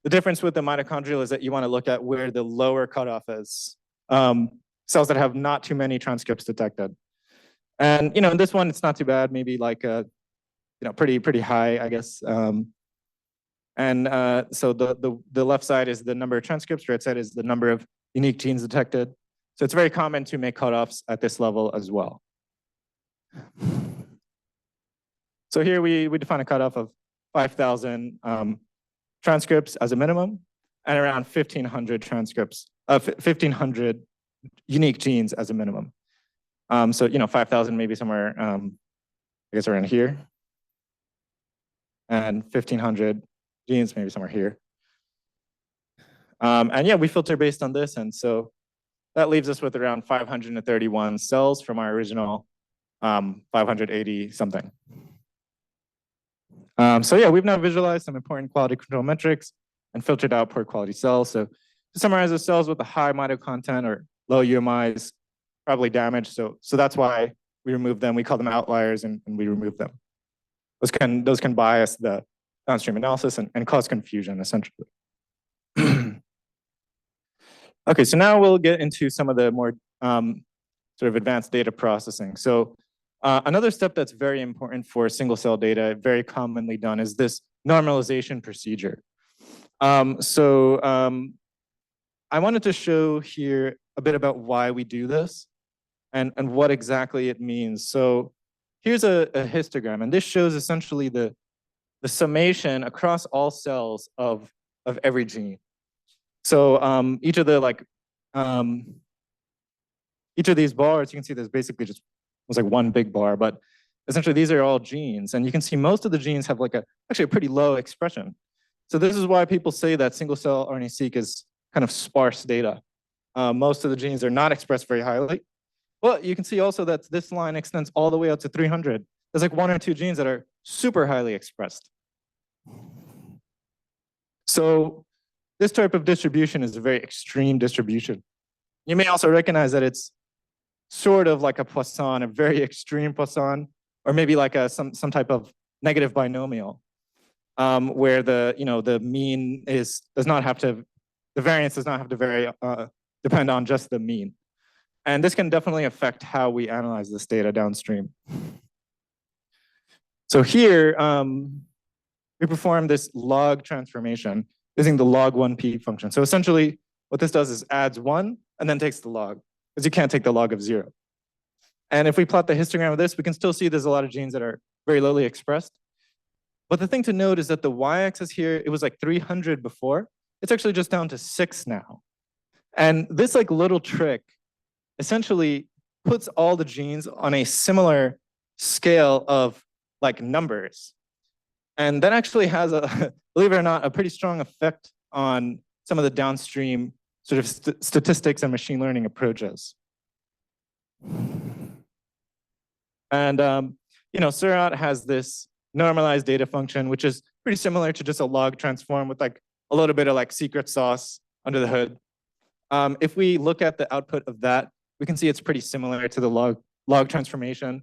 the difference with the mitochondrial is that you want to look at where the lower cutoff is, cells that have not too many transcripts detected. And in this one, it's not too bad, maybe like pretty high, I guess. And so the left side is the number of transcripts, right side is the number of unique genes detected. So it's very common to make cutoffs at this level as well. So here we define a cutoff of 5,000 transcripts as a minimum, and around 1,500 transcripts, 1,500 unique genes as a minimum. So 5,000 maybe somewhere, I guess around here, and 1,500 genes maybe somewhere here. And yeah, we filter based on this, and so that leaves us with around 531 cells from our original 580 something. So yeah, we've now visualized some important quality control metrics and filtered out poor quality cells. So to summarize, the cells with a high mito content or low UMIs probably damaged. So that's why we remove them. We call them outliers, and we remove them. Those can bias the downstream analysis and cause confusion, essentially. Okay, so now we'll get into some of the more sort of advanced data processing. So another step that's very important for single cell data, very commonly done, is this normalization procedure. I wanted to show here a bit about why we do this and what exactly it means. So here's a histogram, and this shows essentially the summation across all cells of every gene. So each of these bars, you can see there's basically just was like one big bar, but essentially these are all genes, and you can see most of the genes have like actually a pretty low expression. So this is why people say that single cell RNA-seq is kind of sparse data. Most of the genes are not expressed very highly. Well, you can see also that this line extends all the way out to 300. There's like 1 or 2 genes that are super highly expressed. So this type of distribution is a very extreme distribution. You may also recognize that it's sort of like a Poisson, a very extreme Poisson, or maybe like some type of negative binomial. where the mean does not have to, the variance does not have to depend on just the mean. And this can definitely affect how we analyze this data downstream. So here, we perform this log transformation using the log1p function. So essentially, what this does is adds 1 and then takes the log, because you can't take the log of 0. And if we plot the histogram of this, we can still see there's a lot of genes that are very lowly expressed. But the thing to note is that the y-axis here, it was like 300 before. It's actually just down to 6 now. And this like little trick essentially puts all the genes on a similar scale of like numbers. And that actually has believe it or not, a pretty strong effect on some of the downstream sort of statistics and machine learning approaches. And scRNA has this normalized data function, which is pretty similar to just a log transform with like a little bit of like secret sauce under the hood. If we look at the output of that, we can see it's pretty similar to the log transformation.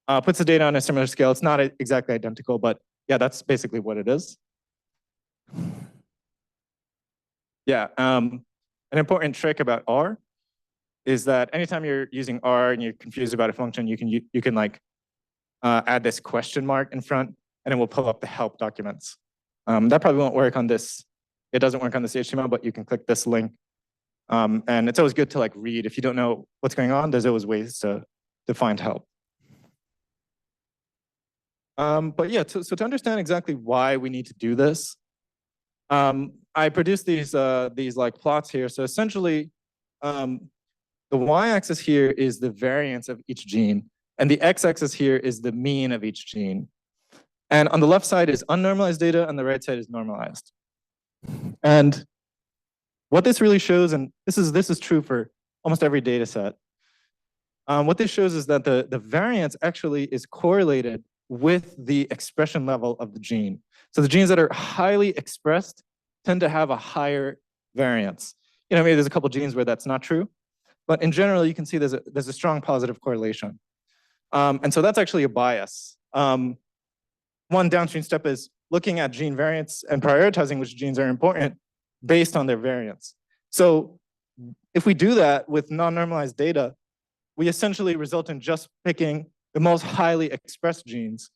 Puts the data on a similar scale. It's not exactly identical, but yeah, that's basically what it is. Yeah, an important trick about R is that anytime you're using R and you're confused about a function, you can like add this question mark in front, and it will pull up the help documents. That probably won't work on this. It doesn't work on this HTML, but you can click this link. And it's always good to like read. If you don't know what's going on, there's always ways to find help. But yeah, so to understand exactly why we need to do this, I produced these like plots here. So essentially, the y-axis here is the variance of each gene, and the x-axis here is the mean of each gene. And on the left side is unnormalized data, and the right side is normalized. And what this really shows, and this is true for almost every data set, what this shows is that the variance actually is correlated with the expression level of the gene. So the genes that are highly expressed tend to have a higher variance. Maybe there's a couple genes where that's not true, but in general, you can see there's a strong positive correlation. And so that's actually a bias. One downstream step is looking at gene variants and prioritizing which genes are important based on their variance. So if we do that with non-normalized data, we essentially result in just picking the most highly expressed genes.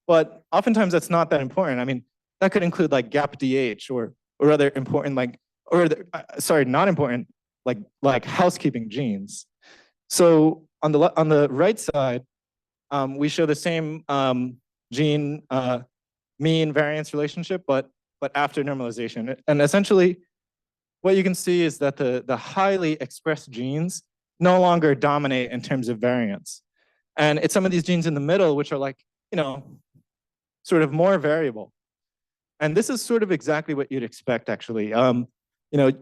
But oftentimes that's not that important. I mean, that could include like GAP-DH or other important not important, like housekeeping genes. So on the right side, we show the same gene mean variance relationship, but after normalization. And essentially, what you can see is that the highly expressed genes no longer dominate in terms of variance. And it's some of these genes in the middle, which are like, sort of more variable. And this is sort of exactly what you'd expect, actually. Not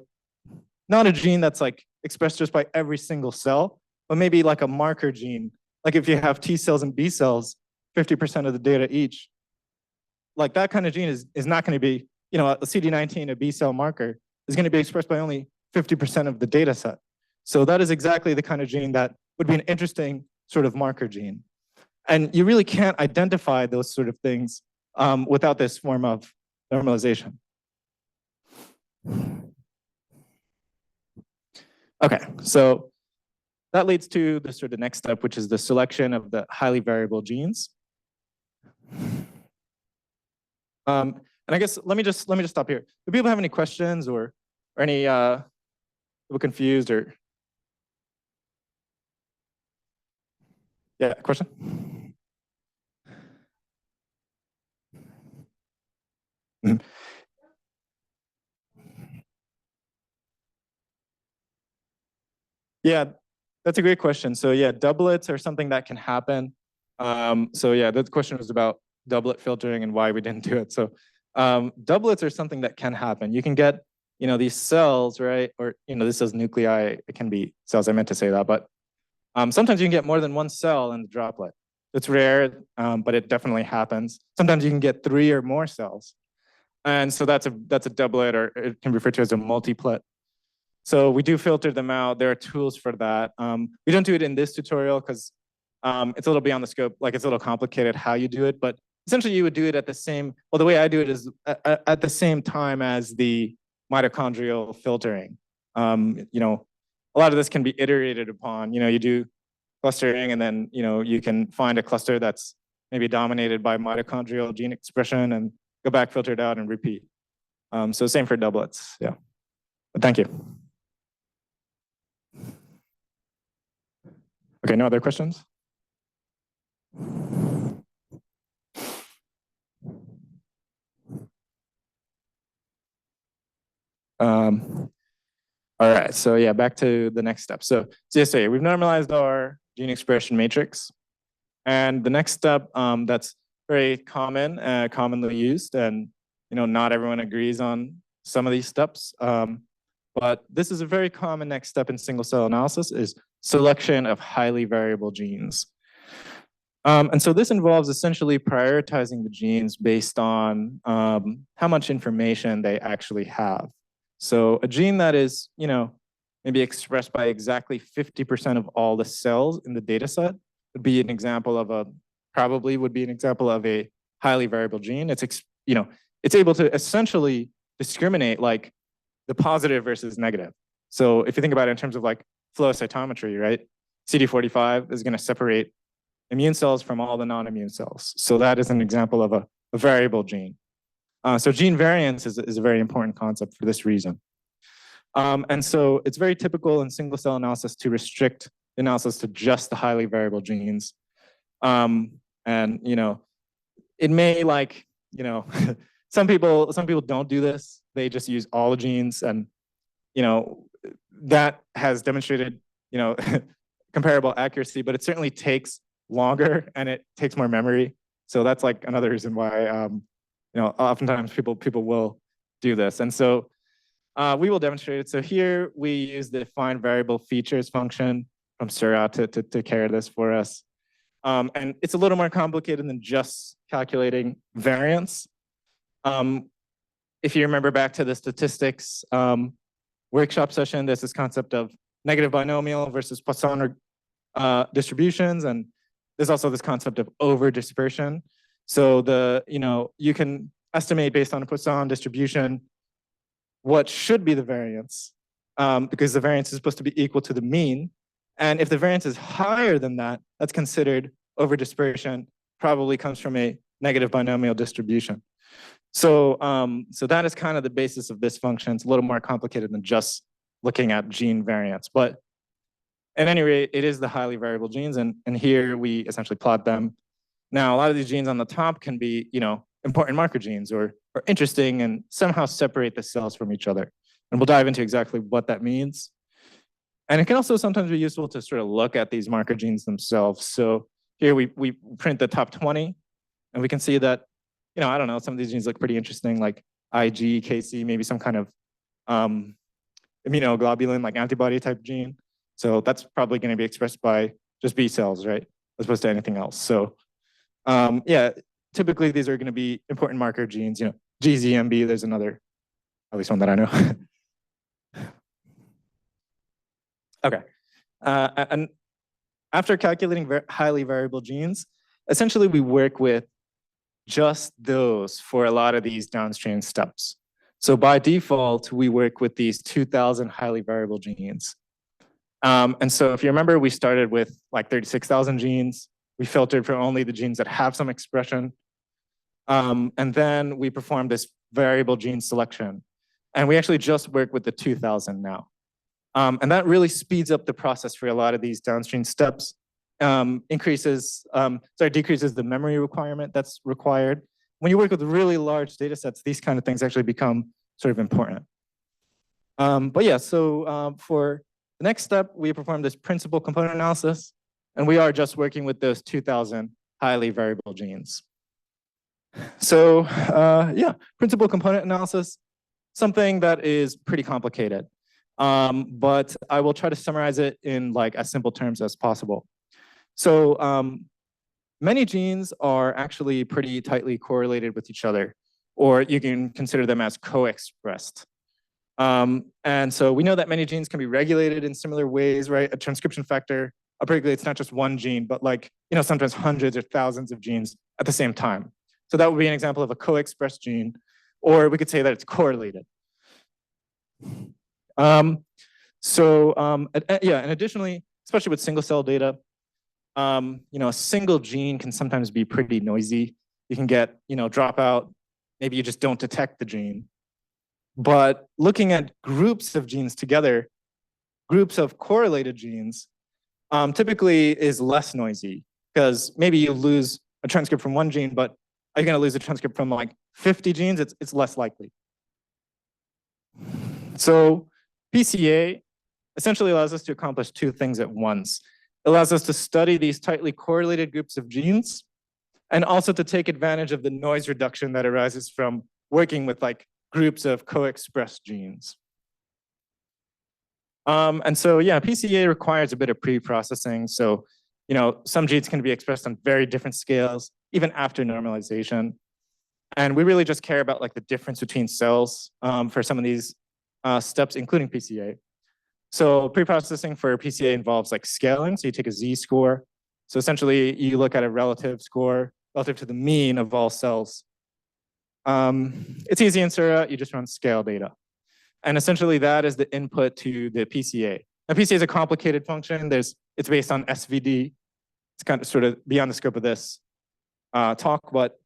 a gene that's like expressed just by every single cell, but maybe like a marker gene. Like if you have T cells and B cells, 50% of the data each, like that kind of gene is not going to be, a CD19, a B cell marker, is going to be expressed by only 50% of the data set. So that is exactly the kind of gene that would be an interesting sort of marker gene. And you really can't identify those sort of things without this form of normalization. Okay, so that leads to the sort of next step, which is the selection of the highly variable genes. And I guess let me just stop here. Do people have any questions or any people confused or? Yeah, question? Mhm. Yeah, that's a great question. So yeah, doublets are something that can happen. So yeah, the question was about doublet filtering and why we didn't do it. So doublets are something that can happen. You can get, these cells, right? Or, this is nuclei. It can be cells. I meant to say that, but sometimes you can get more than one cell in the droplet. It's rare, but it definitely happens. Sometimes you can get 3 or more cells. And so that's a doublet, or it can be referred to as a multiplet. So we do filter them out. There are tools for that. We don't do it in this tutorial because it's a little beyond the scope. Like it's a little complicated how you do it, but essentially you would do it at the same, well, the way I do it is at the same time as the mitochondrial filtering. A lot of this can be iterated upon. You do clustering, and then you can find a cluster that's maybe dominated by mitochondrial gene expression and go back, filter it out, and repeat. So same for doublets, yeah. But thank you. Okay, no other questions? All right, so yeah, back to the next step. So yesterday, we've normalized our gene expression matrix. And the next step that's very common, commonly used, and not everyone agrees on some of these steps. But this is a very common next step in single cell analysis, is selection of highly variable genes. And so this involves essentially prioritizing the genes based on how much information they actually have. So a gene that is, maybe expressed by exactly 50% of all the cells in the data set would be an example of a highly variable gene. It's able to essentially discriminate like the positive versus negative. So if you think about it in terms of like flow cytometry, right? CD45 is going to separate immune cells from all the non-immune cells. So that is an example of a variable gene. So gene variance is a very important concept for this reason. And so it's very typical in single cell analysis to restrict the analysis to just the highly variable genes. And it may some people don't do this. They just use all the genes, and that has demonstrated comparable accuracy, but it certainly takes longer and it takes more memory. So that's like another reason why oftentimes people will do this. And so we will demonstrate it. So here we use the find variable features function from Sura to take care of this for us. And it's a little more complicated than just calculating variance. If you remember back to the statistics workshop session, there's this concept of negative binomial versus Poisson distributions. And there's also this concept of over dispersion. So you can estimate based on a Poisson distribution what should be the variance, because the variance is supposed to be equal to the mean. And if the variance is higher than that, that's considered over dispersion, probably comes from a negative binomial distribution. So that is kind of the basis of this function. It's a little more complicated than just looking at gene variance. But at any rate, it is the highly variable genes. And here we essentially plot them. Now, a lot of these genes on the top can be, important marker genes or interesting and somehow separate the cells from each other. And we'll dive into exactly what that means. And it can also sometimes be useful to sort of look at these marker genes themselves. So here we print the top 20, and we can see that, I don't know, some of these genes look pretty interesting, like Ig, Kc, maybe some kind of immunoglobulin, like antibody type gene. So that's probably going to be expressed by just B cells, right? As opposed to anything else. So yeah, typically these are going to be important marker genes, GZMB, there's another, at least one that I know. Okay. And after calculating highly variable genes, essentially we work with just those for a lot of these downstream steps. So by default, we work with these 2,000 highly variable genes. And so if you remember, we started with like 36,000 genes. We filtered for only the genes that have some expression. And then we performed this variable gene selection. And we actually just work with the 2,000 now. And that really speeds up the process for a lot of these downstream steps, decreases the memory requirement that's required. When you work with really large data sets, these kind of things actually become sort of important. But yeah, so for the next step, we perform this principal component analysis, and we are just working with those 2,000 highly variable genes. So yeah, principal component analysis, something that is pretty complicated. But I will try to summarize it in like as simple terms as possible. So many genes are actually pretty tightly correlated with each other, or you can consider them as co-expressed. And so we know that many genes can be regulated in similar ways, right? A transcription factor upregulates not just one gene, but like, sometimes hundreds or thousands of genes at the same time. So that would be an example of a co-expressed gene, or we could say that it's correlated. And additionally, especially with single cell data, a single gene can sometimes be pretty noisy. You can get, dropout. Maybe you just don't detect the gene. But looking at groups of genes together, groups of correlated genes, typically is less noisy, because maybe you lose a transcript from one gene, but are you going to lose a transcript from like 50 genes? It's less likely. So PCA essentially allows us to accomplish two things at once. It allows us to study these tightly correlated groups of genes, and also to take advantage of the noise reduction that arises from working with like groups of co-expressed genes. PCA requires a bit of pre-processing. So, some genes can be expressed on very different scales, even after normalization. And we really just care about like the difference between cells for some of these steps, including PCA. So pre-processing for PCA involves like scaling. So you take a z-score. So essentially you look at a relative score relative to the mean of all cells. It's easy in Sura, you just run scale data. And essentially that is the input to the PCA. Now PCA is a complicated function. It's based on SVD. It's kind of sort of beyond the scope of this talk, but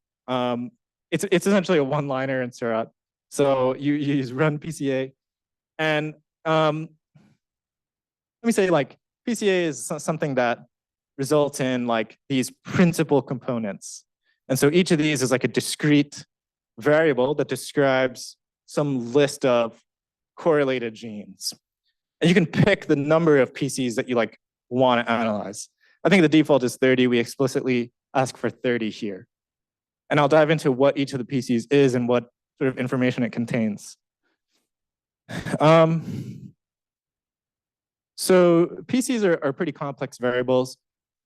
it's essentially a one-liner in Sura. So you run PCA, and let me say like PCA is something that results in like these principal components. And so each of these is like a discrete variable that describes some list of correlated genes. And you can pick the number of PCs that you like want to analyze. I think the default is 30. We explicitly ask for 30 here. And I'll dive into what each of the PCs is and what sort of information it contains. So PCs are pretty complex variables,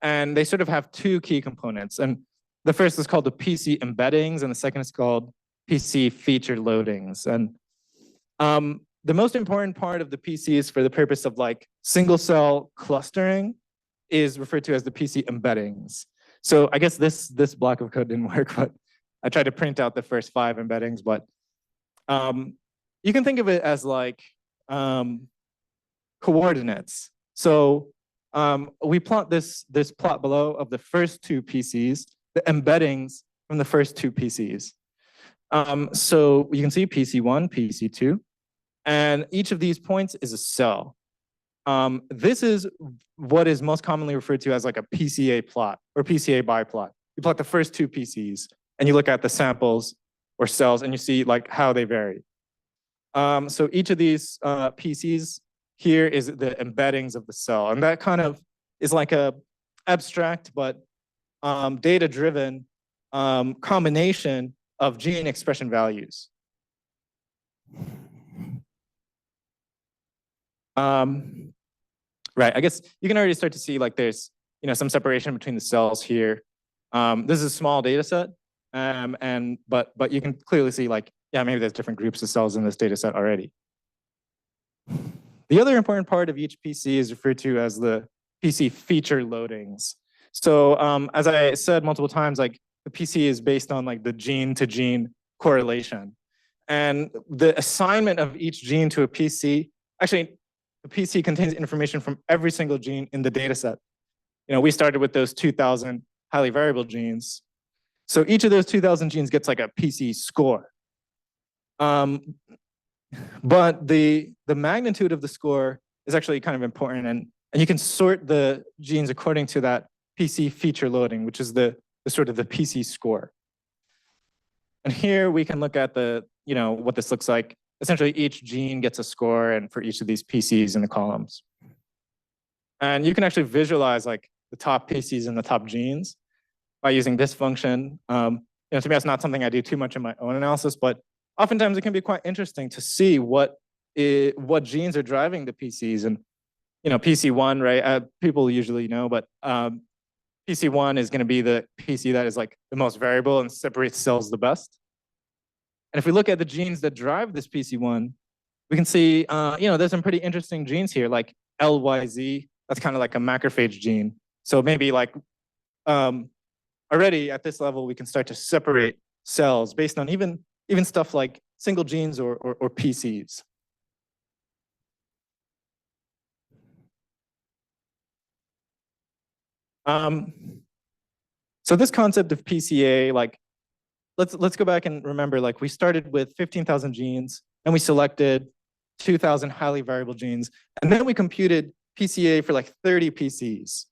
and they sort of have two key components. And the first is called the PC embeddings, and the second is called PC feature loadings. And the most important part of the PCs for the purpose of like single cell clustering is referred to as the PC embeddings. So I guess this block of code didn't work, but I tried to print out the first 5 embeddings, but you can think of it as like coordinates. So we plot this plot below of the first 2 PCs, the embeddings from the first 2 PCs. So you can see PC1, PC2, and each of these points is a cell. This is what is most commonly referred to as like a PCA plot or PCA biplot. You plot the first 2 PCs and you look at the samples or cells and you see like how they vary. So each of these PCs here is the embeddings of the cell, and that kind of is like a abstract but data-driven combination of gene expression values. Right, I guess you can already start to see like there's some separation between the cells here. This is a small data set, but you can clearly see like, yeah, maybe there's different groups of cells in this data set already. The other important part of each PC is referred to as the PC feature loadings. So as I said multiple times, like the PC is based on like the gene to gene correlation. And the assignment of each gene to a PC, actually, the PC contains information from every single gene in the data set. We started with those 2,000 highly variable genes. So each of those 2,000 genes gets like a PC score. But the magnitude of the score is actually kind of important, and you can sort the genes according to that PC feature loading, which is the sort of the PC score. And here we can look at what this looks like. Essentially, each gene gets a score, and for each of these PCs in the columns. And you can actually visualize like the top PCs and the top genes by using this function. To me, that's not something I do too much in my own analysis, but oftentimes it can be quite interesting to see what genes are driving the PCs. And PC1, right? People usually know, but PC1 is going to be the PC that is like the most variable and separates cells the best. And if we look at the genes that drive this PC1, we can see, there's some pretty interesting genes here, like LYZ. That's kind of like a macrophage gene. So maybe like already at this level, we can start to separate cells based on even stuff like single genes or PCs. So this concept of PCA, like, let's go back and remember, like, we started with 15,000 genes, and we selected 2,000 highly variable genes, and then we computed PCA for like 30 PCs.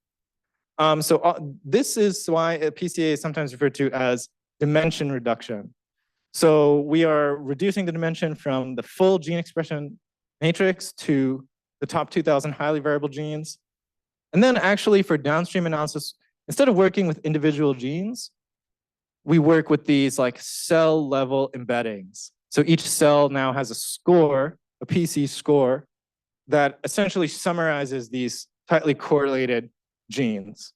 This is why a PCA is sometimes referred to as dimension reduction. So we are reducing the dimension from the full gene expression matrix to the top 2,000 highly variable genes. And then actually for downstream analysis, instead of working with individual genes, we work with these like cell level embeddings. So each cell now has a score, a PC score, that essentially summarizes these tightly correlated genes.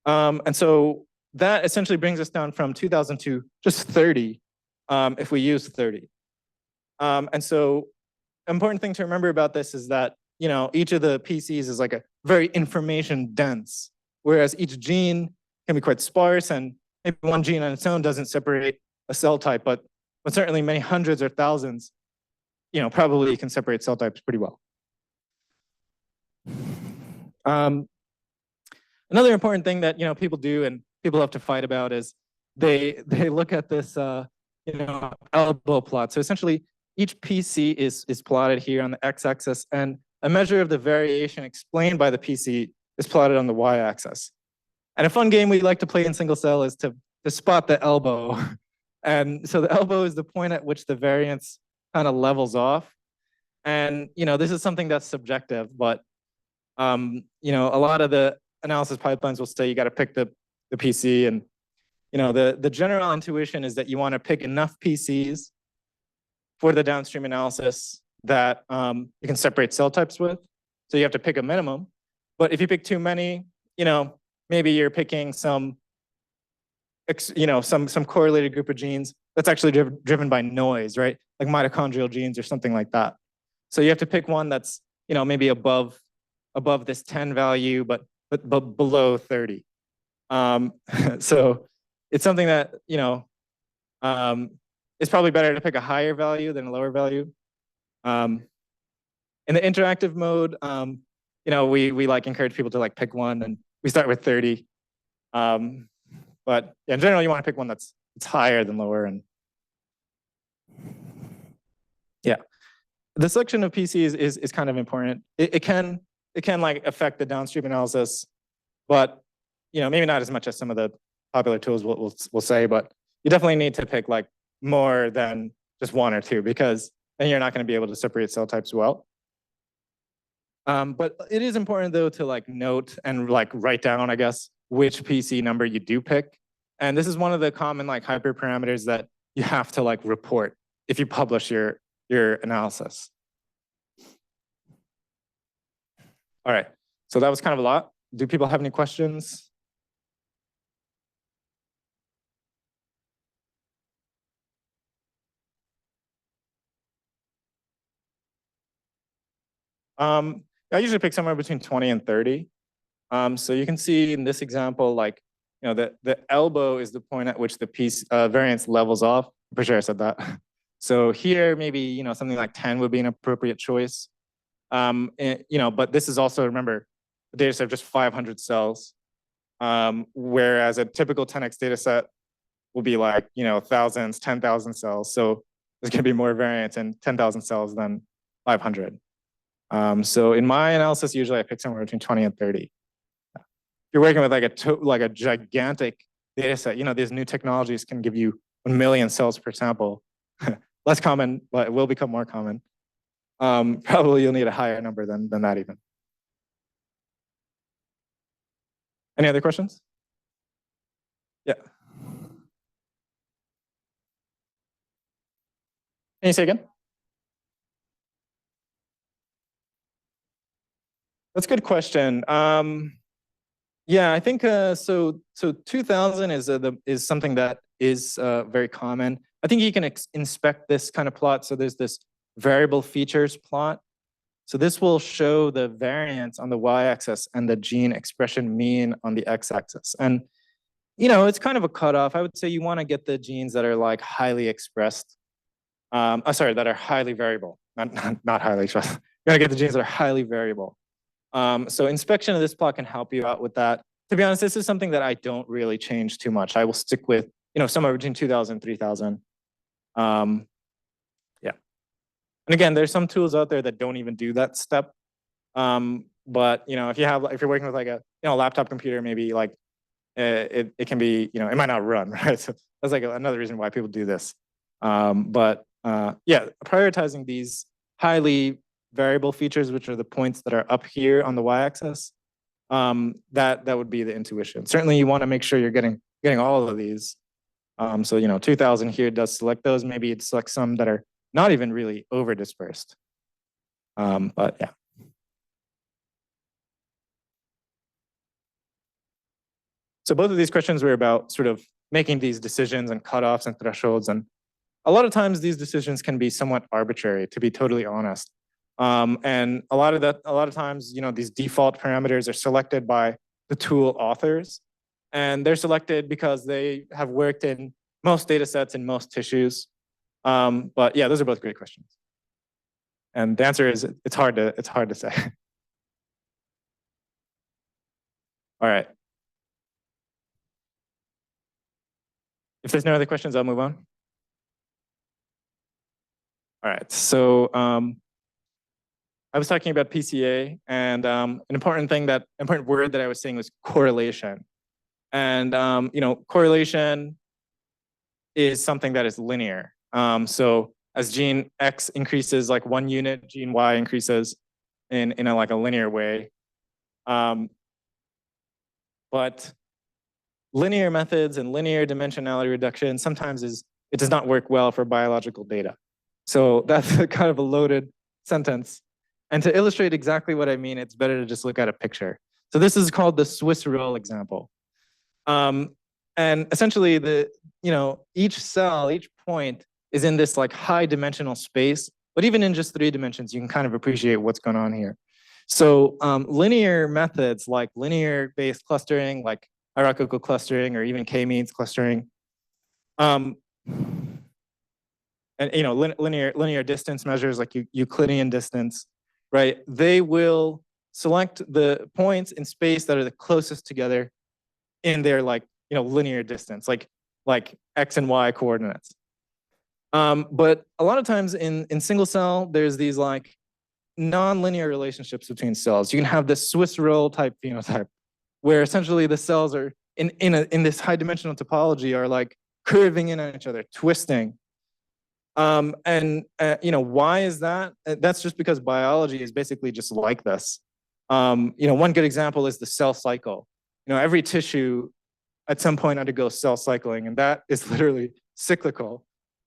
And so that essentially brings us down from 2,000 to just 30 if we use 30. And so important thing to remember about this is that, you know, each of the PCs is like a very information dense, whereas each gene can be quite sparse, and maybe one gene on its own doesn't separate a cell type, but certainly many hundreds or thousands, you know, probably can separate cell types pretty well. Another important thing that, you know, people do and people have to fight about is they look at this you know, elbow plot. So essentially each PC is plotted here on the x-axis, and a measure of the variation explained by the PC is plotted on the y-axis. And a fun game we like to play in single cell is to spot the elbow. And so the elbow is the point at which the variance kind of levels off. And, you know, this is something that's subjective, but, you know, a lot of the analysis pipelines will say you got to pick the PC. And, you know, the general intuition is that you want to pick enough PCs for the downstream analysis that you can separate cell types with. So you have to pick a minimum. But if you pick too many, you know, maybe you're picking some, you know, some correlated group of genes that's actually driven by noise, right? Like mitochondrial genes or something like that. So you have to pick one that's, you know, maybe above this 10 value, but below 30. So it's something that, you know, it's probably better to pick a higher value than a lower value. In the interactive mode, you know, we like encourage people to like pick one, and we start with 30. But yeah, in general, you want to pick one that's higher than lower. And yeah, the selection of PCs is kind of important. It can like affect the downstream analysis, but, you know, maybe not as much as some of the popular tools will say, but you definitely need to pick like more than just one or two, because then you're not going to be able to separate cell types well. But it is important though to like note and like write down, I guess, which PC number you do pick. And this is one of the common like hyperparameters that you have to like report if you publish your analysis. All right, so that was kind of a lot. Do people have any questions? I usually pick somewhere between 20 and 30. So you can see in this example, like, you know, the elbow is the point at which the piece variance levels off. I'm pretty sure I said that. So here, maybe, you know, something like 10 would be an appropriate choice. You know, but this is also, remember, the data set of just 500 cells, whereas a typical 10x data set will be like, you know, thousands, 10,000 cells. So there's going to be more variance in 10,000 cells than 500. So in my analysis, usually I pick somewhere between 20 and 30. If you're working with like a gigantic data set, you know, these new technologies can give you 1 million cells per sample. Less common, but it will become more common. Probably you'll need a higher number than that even. Any other questions? Yeah. Can you say again? That's a good question. Yeah, I think so 2000 is something that is very common. I think you can inspect this kind of plot. So there's this variable features plot. So this will show the variance on the y-axis and the gene expression mean on the x-axis. And it's kind of a cutoff. I would say you want to get the genes that are like highly expressed. Sorry, that are highly variable, not highly expressed. You want to get the genes that are highly variable. So inspection of this plot can help you out with that. To be honest, this is something that I don't really change too much. I will stick with, somewhere between 2,000 and 3,000. Yeah. And again, there's some tools out there that don't even do that step. But if you're working with like a laptop computer, maybe like it can be, it might not run, right? So that's like another reason why people do this. But yeah, prioritizing these highly variable features, which are the points that are up here on the y-axis, that would be the intuition. Certainly, you want to make sure you're getting all of these. So 2,000 here does select those. Maybe it selects some that are not even really over dispersed. But yeah. So both of these questions were about sort of making these decisions and cutoffs and thresholds. And a lot of times these decisions can be somewhat arbitrary, to be totally honest. And a lot of times, these default parameters are selected by the tool authors. And they're selected because they have worked in most data sets in most tissues. But yeah, those are both great questions. And the answer is it's hard to say. All right. If there's no other questions, I'll move on. All right. So I was talking about PCA, and an important word that I was saying was correlation. And correlation is something that is linear. So as gene X increases like 1 unit, gene Y increases in a linear way. But linear methods and linear dimensionality reduction sometimes it does not work well for biological data. So that's kind of a loaded sentence. And to illustrate exactly what I mean, it's better to just look at a picture. So this is called the Swiss roll example. And essentially each cell, each point is in this like high dimensional space, but even in just 3 dimensions, you can kind of appreciate what's going on here. So linear methods like linear based clustering, like hierarchical clustering, or even k-means clustering, and linear distance measures like Euclidean distance, right? They will select the points in space that are the closest together in their linear distance, like X and Y coordinates. But a lot of times in single cell, there's these like non-linear relationships between cells. You can have this Swiss roll type phenotype, where essentially the cells are in this high dimensional topology are like curving in on each other, twisting. Why is that? That's just because biology is basically just like this. One good example is the cell cycle. Every tissue at some point undergoes cell cycling, and that is literally cyclical.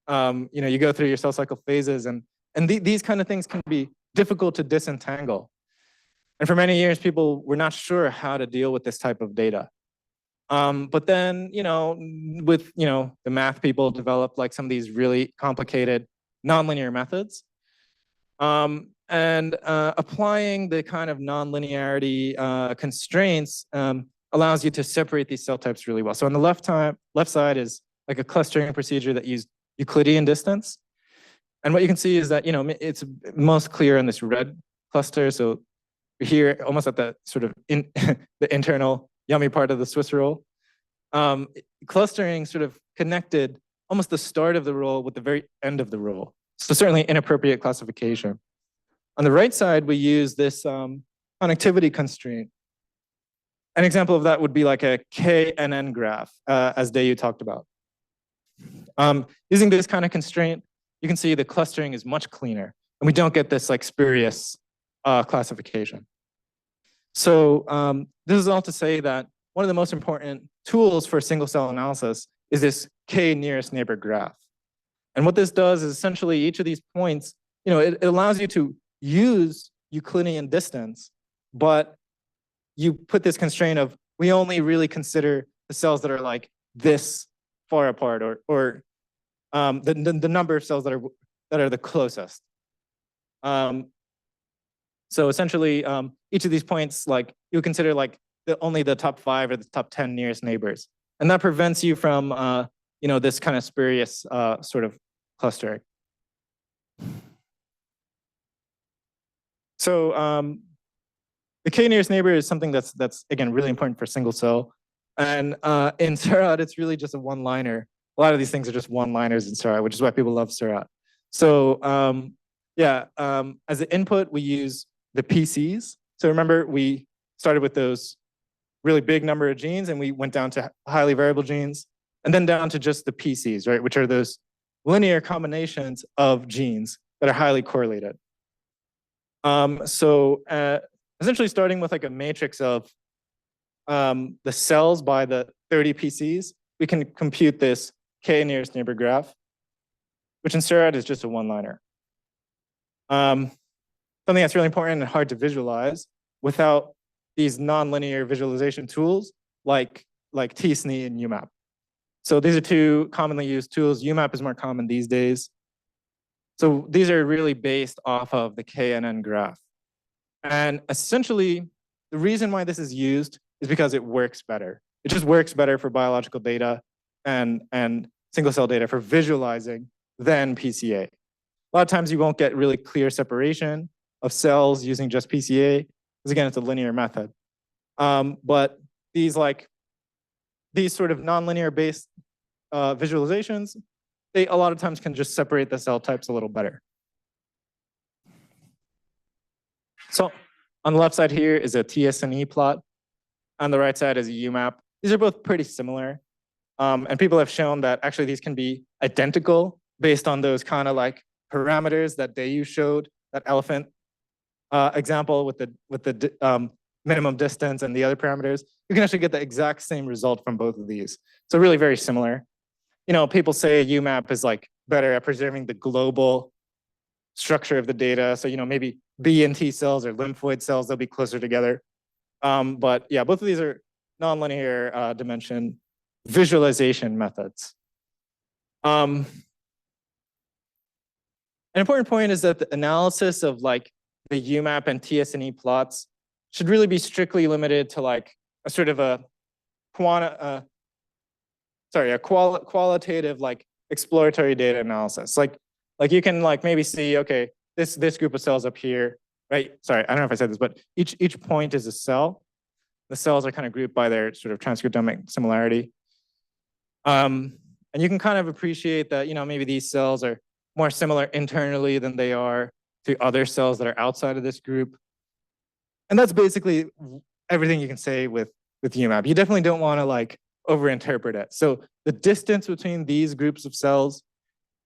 You go through your cell cycle phases, and these kind of things can be difficult to disentangle. And for many years, people were not sure how to deal with this type of data. But then, with the math people developed like some of these really complicated nonlinear methods. Applying the kind of nonlinearity constraints allows you to separate these cell types really well. So on the left side is like a clustering procedure that used Euclidean distance. And what you can see is that, it's most clear in this red cluster. So here, almost at the sort of the internal yummy part of the Swiss roll, clustering sort of connected almost the start of the roll with the very end of the roll. So certainly inappropriate classification. On the right side, we use this connectivity constraint. An example of that would be like a KNN graph, as Deyou talked about. Using this kind of constraint, you can see the clustering is much cleaner, and we don't get this like spurious classification. So this is all to say that one of the most important tools for single cell analysis is this K nearest neighbor graph. And what this does is essentially each of these points, it allows you to use Euclidean distance, but you put this constraint of we only really consider the cells that are like this far apart, or the number of cells that are the closest. So essentially, each of these points, like you consider like only the top 5 or the top 10 nearest neighbors. And that prevents you from, this kind of spurious sort of clustering. So the k nearest neighbor is something that's again really important for single cell. And in Seurat, it's really just a one-liner. A lot of these things are just one-liners in Seurat, which is why people love Seurat. So as the input, we use the PCs. So remember, we started with those really big number of genes, and we went down to highly variable genes, and then down to just the PCs, right, which are those linear combinations of genes that are highly correlated. Essentially starting with like a matrix of the cells by the 30 PCs, we can compute this k nearest neighbor graph, which in Seurat is just a one-liner. Something that's really important and hard to visualize without these nonlinear visualization tools like tsne and UMAP. So these are two commonly used tools. UMAP is more common these days. So these are really based off of the KNN graph. And essentially, the reason why this is used is because it works better. It just works better for biological data and single cell data for visualizing than PCA. A lot of times you won't get really clear separation of cells using just PCA, because again, it's a linear method. But these sort of nonlinear based visualizations, they a lot of times can just separate the cell types a little better. So on the left side here is a TSNE plot. On the right side is a UMAP. These are both pretty similar. And people have shown that actually these can be identical based on those kind of like parameters that Deyou showed, that elephant example with the minimum distance and the other parameters. You can actually get the exact same result from both of these. So really very similar. People say UMAP is like better at preserving the global structure of the data. So, maybe B and T cells or lymphoid cells, they'll be closer together. But yeah, both of these are nonlinear dimension visualization methods. An important point is that the analysis of like the UMAP and TSNE plots should really be strictly limited to like a sort of a qualitative like exploratory data analysis. Like you can like maybe see, okay, this group of cells up here, right? Sorry, I don't know if I said this, but each point is a cell. The cells are kind of grouped by their sort of transcriptomic similarity. And you can kind of appreciate that, maybe these cells are more similar internally than they are to other cells that are outside of this group. And that's basically everything you can say with UMAP. You definitely don't want to like overinterpret it. So the distance between these groups of cells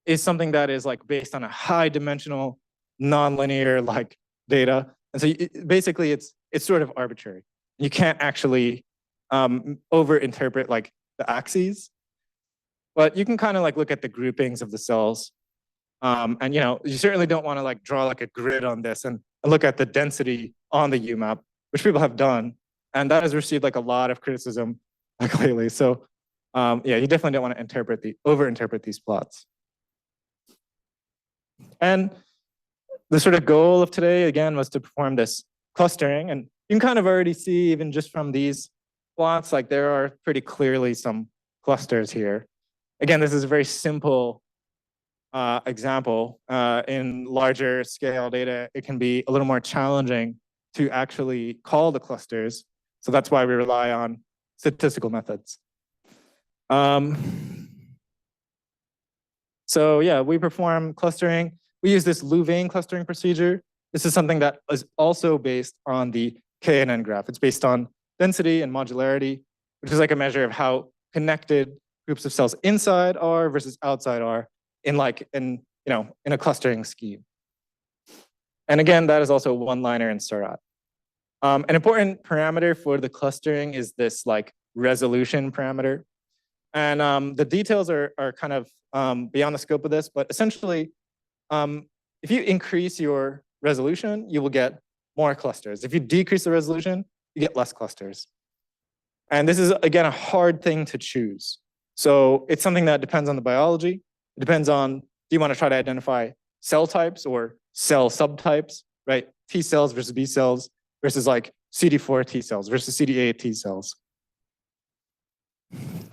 is something that is like based on a high dimensional nonlinear like data. And so basically it's sort of arbitrary. You can't actually overinterpret like the axes, but you can kind of like look at the groupings of the cells. And you certainly don't want to like draw like a grid on this and look at the density on the UMAP, which people have done. And that has received like a lot of criticism like lately. So yeah, you definitely don't want to overinterpret these plots. And the sort of goal of today, again, was to perform this clustering. And you can kind of already see, even just from these plots, like there are pretty clearly some clusters here. Again, this is a very simple example. In larger scale data, it can be a little more challenging to actually call the clusters. So that's why we rely on statistical methods. So yeah, we perform clustering. We use this Louvain clustering procedure. This is something that is also based on the KNN graph. It's based on density and modularity, which is like a measure of how connected groups of cells inside are versus outside are in a clustering scheme. And again, that is also a one-liner in Seurat. An important parameter for the clustering is this like resolution parameter. And the details are kind of beyond the scope of this, but essentially, if you increase your resolution, you will get more clusters. If you decrease the resolution, you get less clusters. And this is, again, a hard thing to choose. So it's something that depends on the biology. It depends on, do you want to try to identify cell types or cell subtypes, right? T cells versus B cells versus like CD4 T cells versus CD8 T cells.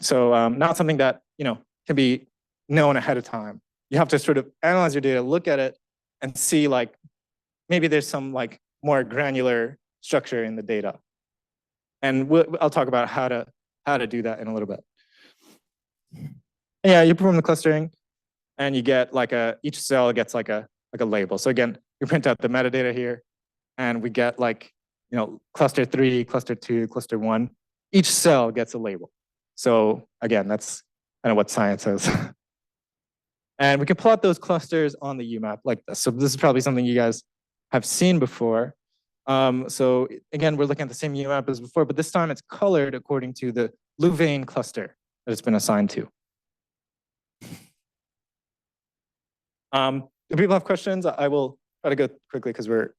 So not something that, can be known ahead of time. You have to sort of analyze your data, look at it, and see like maybe there's some like more granular structure in the data. And I'll talk about how to do that in a little bit. Yeah, you perform the clustering, and you get like each cell gets like a label. So again, you print out the metadata here, and we get like cluster 3, cluster 2, cluster 1. Each cell gets a label. So again, that's kind of what science is. And we can plot those clusters on the UMAP like this. So this is probably something you guys have seen before. So again, we're looking at the same UMAP as before, but this time it's colored according to the Louvain cluster that it's been assigned to. Do people have questions? I will try to go quickly because we're.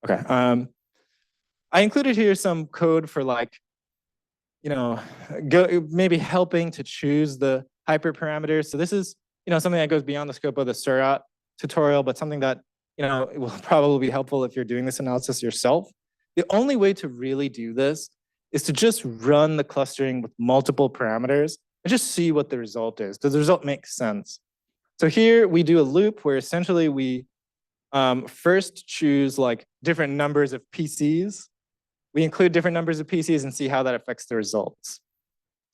Okay. I included here some code for like, maybe helping to choose the hyperparameters. So this is, something that goes beyond the scope of the scRNAseq tutorial, but something that, it will probably be helpful if you're doing this analysis yourself. The only way to really do this is to just run the clustering with multiple parameters and just see what the result is. Does the result make sense? So here we do a loop where essentially we first choose like different numbers of PCs. We include different numbers of PCs and see how that affects the results.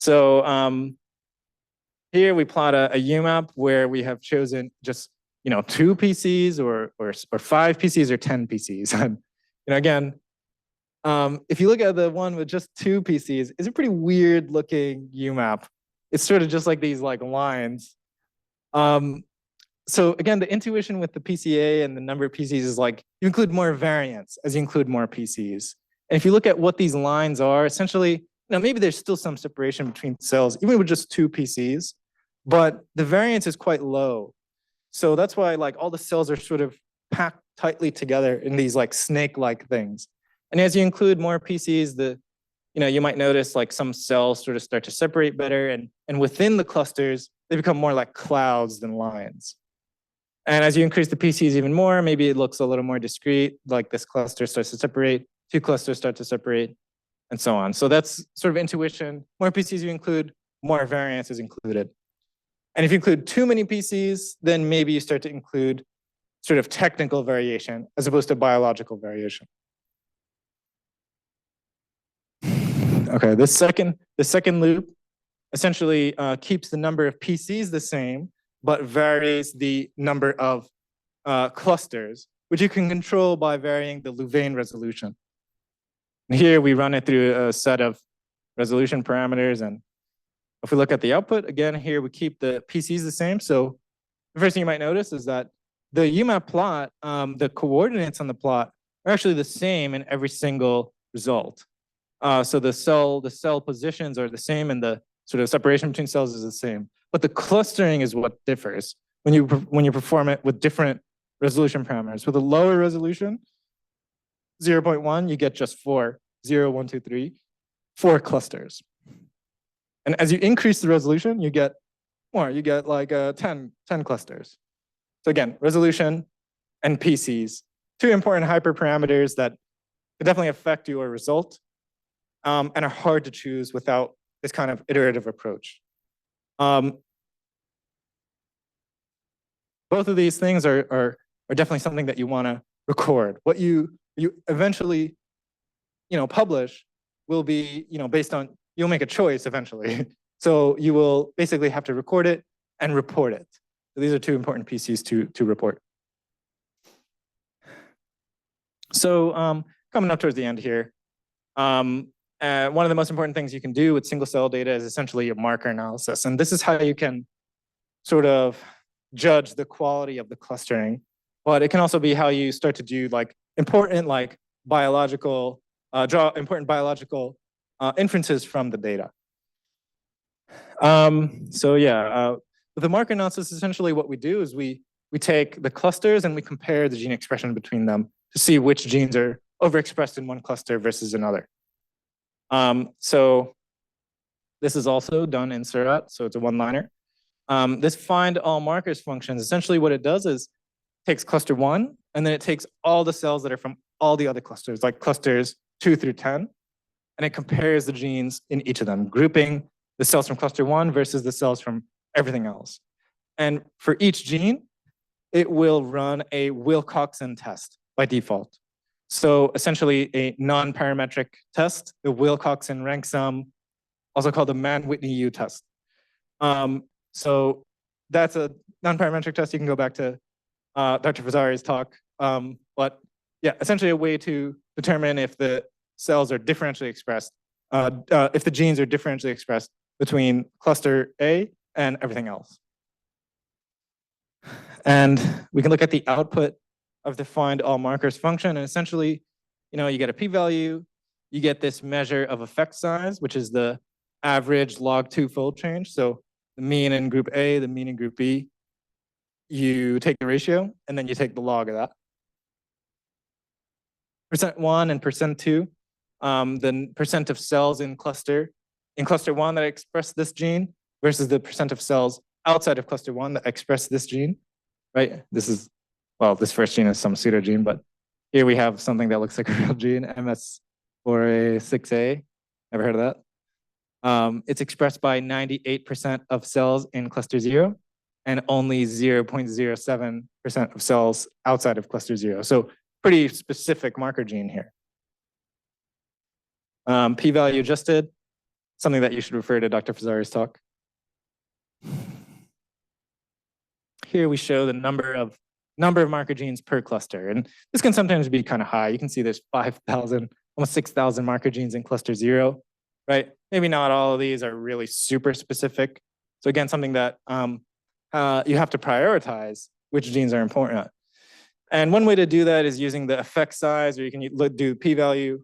So here we plot a UMAP where we have chosen just 2 PCs or 5 PCs or 10 PCs. And again, if you look at the one with just 2 PCs, it's a pretty weird looking UMAP. It's sort of just like these like lines. So again, the intuition with the PCA and the number of PCs is like you include more variance as you include more PCs. And if you look at what these lines are, essentially, maybe there's still some separation between cells, even with just 2 PCs, but the variance is quite low. So that's why like all the cells are sort of packed tightly together in these like snake-like things. And as you include more PCs, you might notice like some cells sort of start to separate better, and within the clusters, they become more like clouds than lines. And as you increase the PCs even more, maybe it looks a little more discrete, like this cluster starts to separate, 2 clusters start to separate, and so on. So that's sort of intuition. More PCs you include, more variance is included. And if you include too many PCs, then maybe you start to include sort of technical variation as opposed to biological variation. Okay, the second loop essentially keeps the number of PCs the same, but varies the number of clusters, which you can control by varying the Louvain resolution. And here we run it through a set of resolution parameters. And if we look at the output, again, here we keep the PCs the same. So the first thing you might notice is that the UMAP plot, the coordinates on the plot are actually the same in every single result. So the cell positions are the same, and the sort of separation between cells is the same. But the clustering is what differs when you perform it with different resolution parameters. With a lower resolution, 0.1, you get just 4, 0, 1, 2, 3, 4 clusters. And as you increase the resolution, you get more. You get like 10 clusters. So again, resolution and PCs, 2 important hyperparameters that could definitely affect your result and are hard to choose without this kind of iterative approach. Both of these things are definitely something that you want to record. What you eventually publish will be based on, you'll make a choice eventually. So you will basically have to record it and report it. So these are 2 important PCs to report. So coming up towards the end here, one of the most important things you can do with single cell data is essentially a marker analysis. And this is how you can sort of judge the quality of the clustering. But it can also be how you start to do like important biological, draw important biological inferences from the data. So yeah, with the marker analysis, essentially what we do is we take the clusters and we compare the gene expression between them to see which genes are overexpressed in one cluster versus another. So this is also done in scRNAseq, so it's a one-liner. This find all markers function, essentially what it does is takes cluster 1, and then it takes all the cells that are from all the other clusters, like clusters 2 through 10, and it compares the genes in each of them, grouping the cells from cluster 1 versus the cells from everything else. And for each gene, it will run a Wilcoxon test by default. So essentially a non-parametric test, the Wilcoxon rank sum, also called the Mann-Whitney-U test. So that's a non-parametric test. You can go back to Dr. Fazzari's talk. But yeah, essentially a way to determine if the cells are differentially expressed, if the genes are differentially expressed between cluster A and everything else. And we can look at the output of the find all markers function. And essentially, you get a p-value, you get this measure of effect size, which is the average log2 fold change. So the mean in group A, the mean in group B, you take the ratio, and then you take the log of that. %1 and %2, the percent of cells in cluster 1 that express this gene versus the percent of cells outside of cluster 1 that express this gene, right? This first gene is some pseudo gene, but here we have something that looks like a real gene, MS4A6A. Ever heard of that? It's expressed by 98% of cells in cluster 0 and only 0.07% of cells outside of cluster 0. So pretty specific marker gene here. P-value adjusted, something that you should refer to Dr. Fazzari's talk. Here we show the number of marker genes per cluster. And this can sometimes be kind of high. You can see there's 5,000, almost 6,000 marker genes in cluster 0, right? Maybe not all of these are really super specific. So again, something that you have to prioritize which genes are important. And one way to do that is using the effect size, or you can do p-value.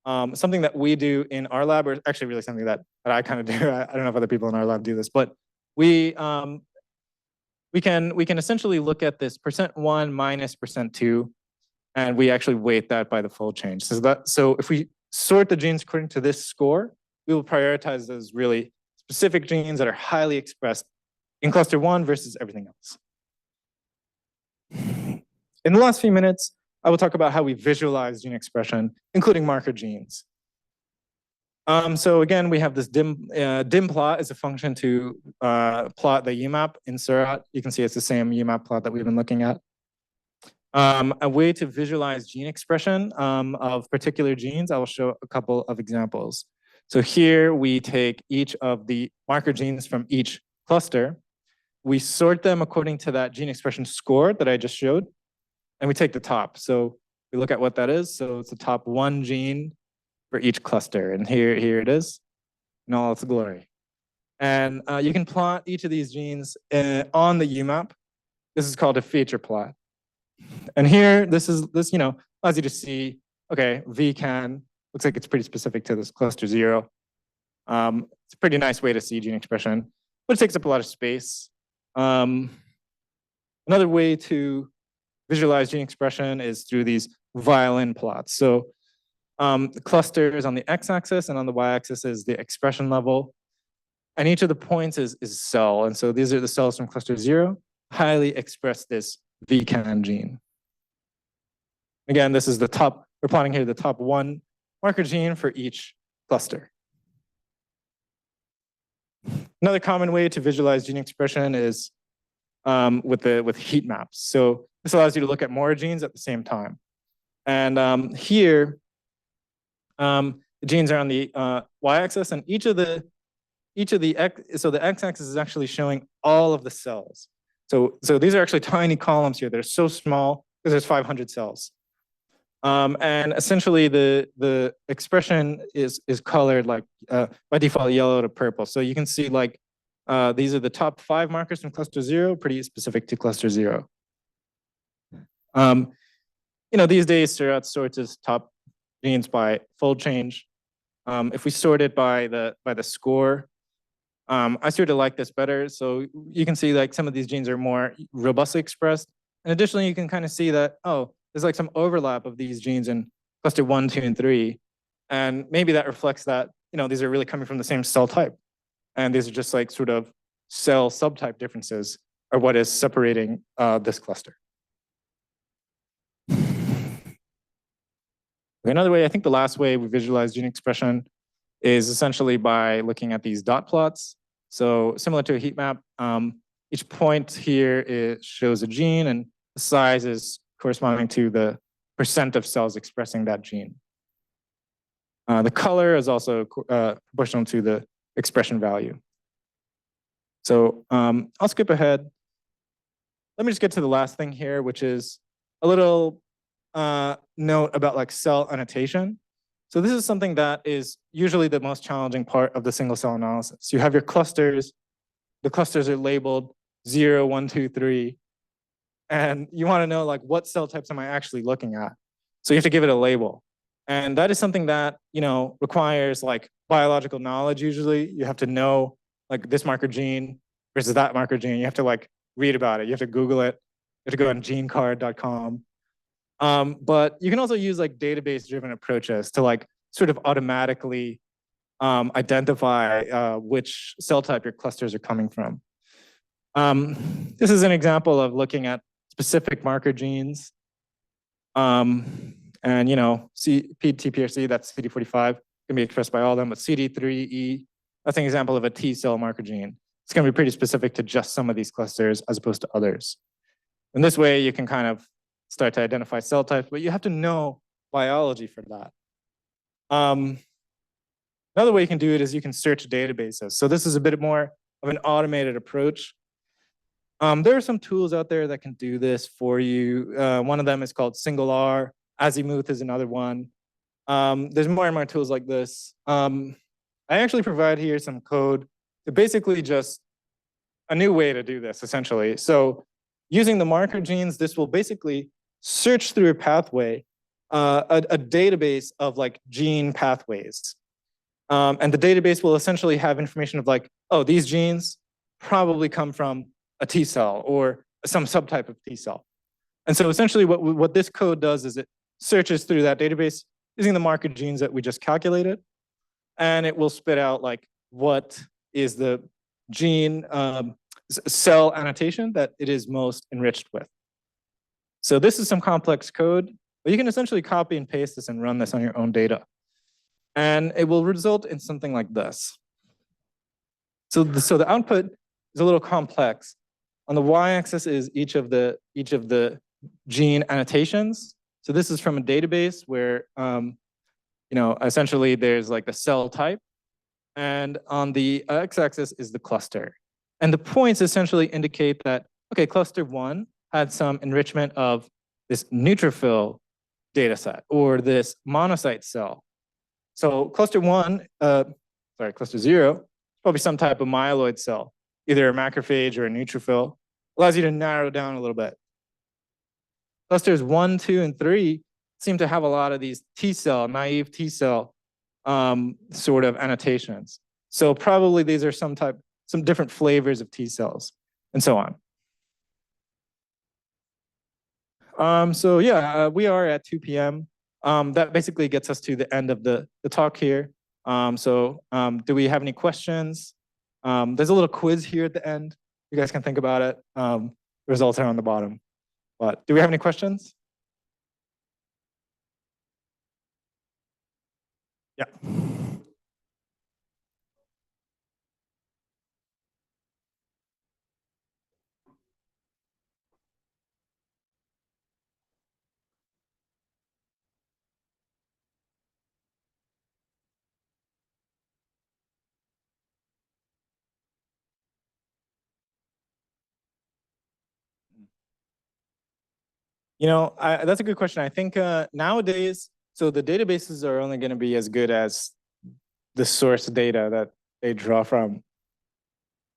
Something that we do in our lab, or actually really something that I kind of do. I don't know if other people in our lab do this, but we can essentially look at this %1 minus %2, and we actually weight that by the fold change. So if we sort the genes according to this score, we will prioritize those really specific genes that are highly expressed in cluster 1 versus everything else. In the last few minutes, I will talk about how we visualize gene expression, including marker genes. So again, we have this dim plot is a function to plot the UMAP in Seurat. You can see it's the same UMAP plot that we've been looking at. A way to visualize gene expression of particular genes, I will show a couple of examples. So here we take each of the marker genes from each cluster. We sort them according to that gene expression score that I just showed, and we take the top. So we look at what that is. So it's the top 1 gene for each cluster. And here it is in all its glory. And you can plot each of these genes on the UMAP. This is called a feature plot. And here, this allows you to see, okay, VCAN, looks like it's pretty specific to this cluster 0. It's a pretty nice way to see gene expression, but it takes up a lot of space. Another way to visualize gene expression is through these violin plots. So the cluster is on the x-axis, and on the y-axis is the expression level. And each of the points is a cell. And so these are the cells from cluster 0, highly express this VCAN gene. Again, this is the top, we're plotting here the top 1 marker gene for each cluster. Another common way to visualize gene expression is with heat maps. So this allows you to look at more genes at the same time. And here, the genes are on the y-axis, and so the x-axis is actually showing all of the cells. So these are actually tiny columns here. They're so small because there's 500 cells. And essentially the expression is colored like by default yellow to purple. So you can see like these are the top 5 markers from cluster 0, pretty specific to cluster 0. These days Seurat sorts its top genes by fold change. If we sort it by the score, I sort of like this better. So you can see like some of these genes are more robustly expressed. And additionally, you can kind of see that, oh, there's like some overlap of these genes in cluster 1, 2, and 3. And maybe that reflects that, these are really coming from the same cell type. And these are just like sort of cell subtype differences are what is separating this cluster. Another way, I think the last way we visualize gene expression is essentially by looking at these dot plots. So similar to a heat map, each point here shows a gene, and the size is corresponding to the percent of cells expressing that gene. The color is also proportional to the expression value. So I'll skip ahead. Let me just get to the last thing here, which is a little note about like cell annotation. So this is something that is usually the most challenging part of the single cell analysis. You have your clusters. The clusters are labeled 0, 1, 2, 3. And you want to know like what cell types am I actually looking at? So you have to give it a label. And that is something that, requires like biological knowledge usually. You have to know like this marker gene versus that marker gene. You have to like read about it. You have to Google it. You have to go on genecard.com. But you can also use like database-driven approaches to like sort of automatically identify which cell type your clusters are coming from. This is an example of looking at specific marker genes. And PTPRC, that's CD45, can be expressed by all of them, but CD3E, that's an example of a T cell marker gene. It's going to be pretty specific to just some of these clusters as opposed to others. In this way, you can kind of start to identify cell types, but you have to know biology for that. Another way you can do it is you can search databases. So this is a bit more of an automated approach. There are some tools out there that can do this for you. One of them is called SingleR. Azimuth is another one. There's more and more tools like this. I actually provide here some code to basically just a new way to do this, essentially. So using the marker genes, this will basically search through a pathway, a database of like gene pathways. And the database will essentially have information of like, oh, these genes probably come from a T cell or some subtype of T cell. And so essentially what this code does is it searches through that database using the marker genes that we just calculated, and it will spit out like what is the gene cell annotation that it is most enriched with. So this is some complex code, but you can essentially copy and paste this and run this on your own data. And it will result in something like this. So the output is a little complex. On the y-axis is each of the gene annotations. So this is from a database where essentially there's like the cell type, and on the x-axis is the cluster. And the points essentially indicate that, okay, cluster 1 had some enrichment of this neutrophil data set or this monocyte cell. So cluster 0, probably some type of myeloid cell, either a macrophage or a neutrophil. Allows you to narrow down a little bit. Clusters 1, 2, and 3 seem to have a lot of these T cell, naive T cell sort of annotations. So probably these are some different flavors of T cells and so on. We are at 2 p.m. That basically gets us to the end of the talk here. Do we have any questions? There's a little quiz here at the end. You guys can think about it. The results are on the bottom. But do we have any questions? Yeah. That's a good question. I think nowadays, so the databases are only going to be as good as the source data that they draw from.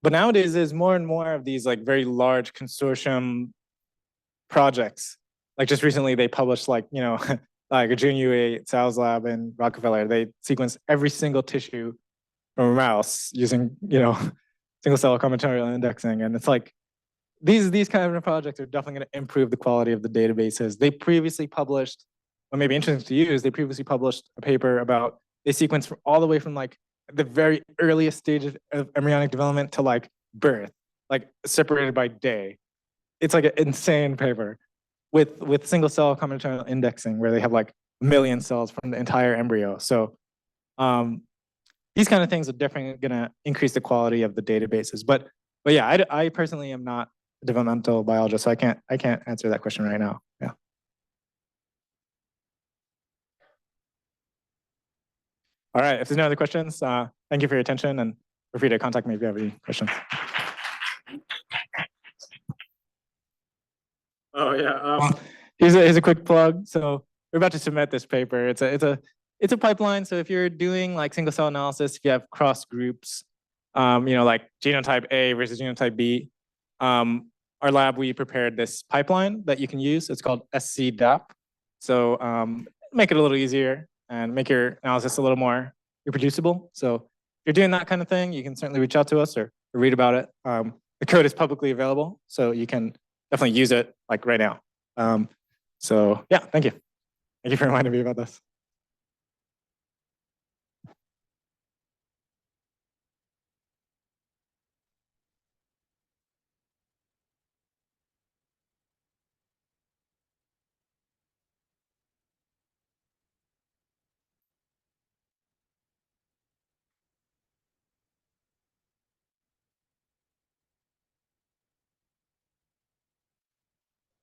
But nowadays, there's more and more of these like very large consortium projects. Like just recently, they published like like a Jun Sal's lab in Rockefeller. They sequenced every single tissue from a mouse using single cell combinatorial indexing, and it's like these kind of projects are definitely going to improve the quality of the databases. They previously published, what may be interesting to you is they previously published a paper about they sequenced all the way from like the very earliest stages of embryonic development to like birth, like separated by day. It's like an insane paper with single cell combinatorial indexing where they have like million cells from the entire embryo. So these kind of things are definitely going to increase the quality of the databases. But yeah, I personally am not a developmental biologist, so I can't answer that question right now. Yeah. All right. If there's no other questions, thank you for your attention, and feel free to contact me if you have any questions. Oh yeah. Here's a quick plug. So we're about to submit this paper. It's a pipeline. So if you're doing like single cell analysis, if you have cross groups, like genotype A versus genotype B, our lab, we prepared this pipeline that you can use. It's called scDAP. So make it a little easier and make your analysis a little more reproducible. So if you're doing that kind of thing, you can certainly reach out to us or read about it. The code is publicly available, so you can definitely use it like right now. So yeah, thank you. Thank you for reminding me about this.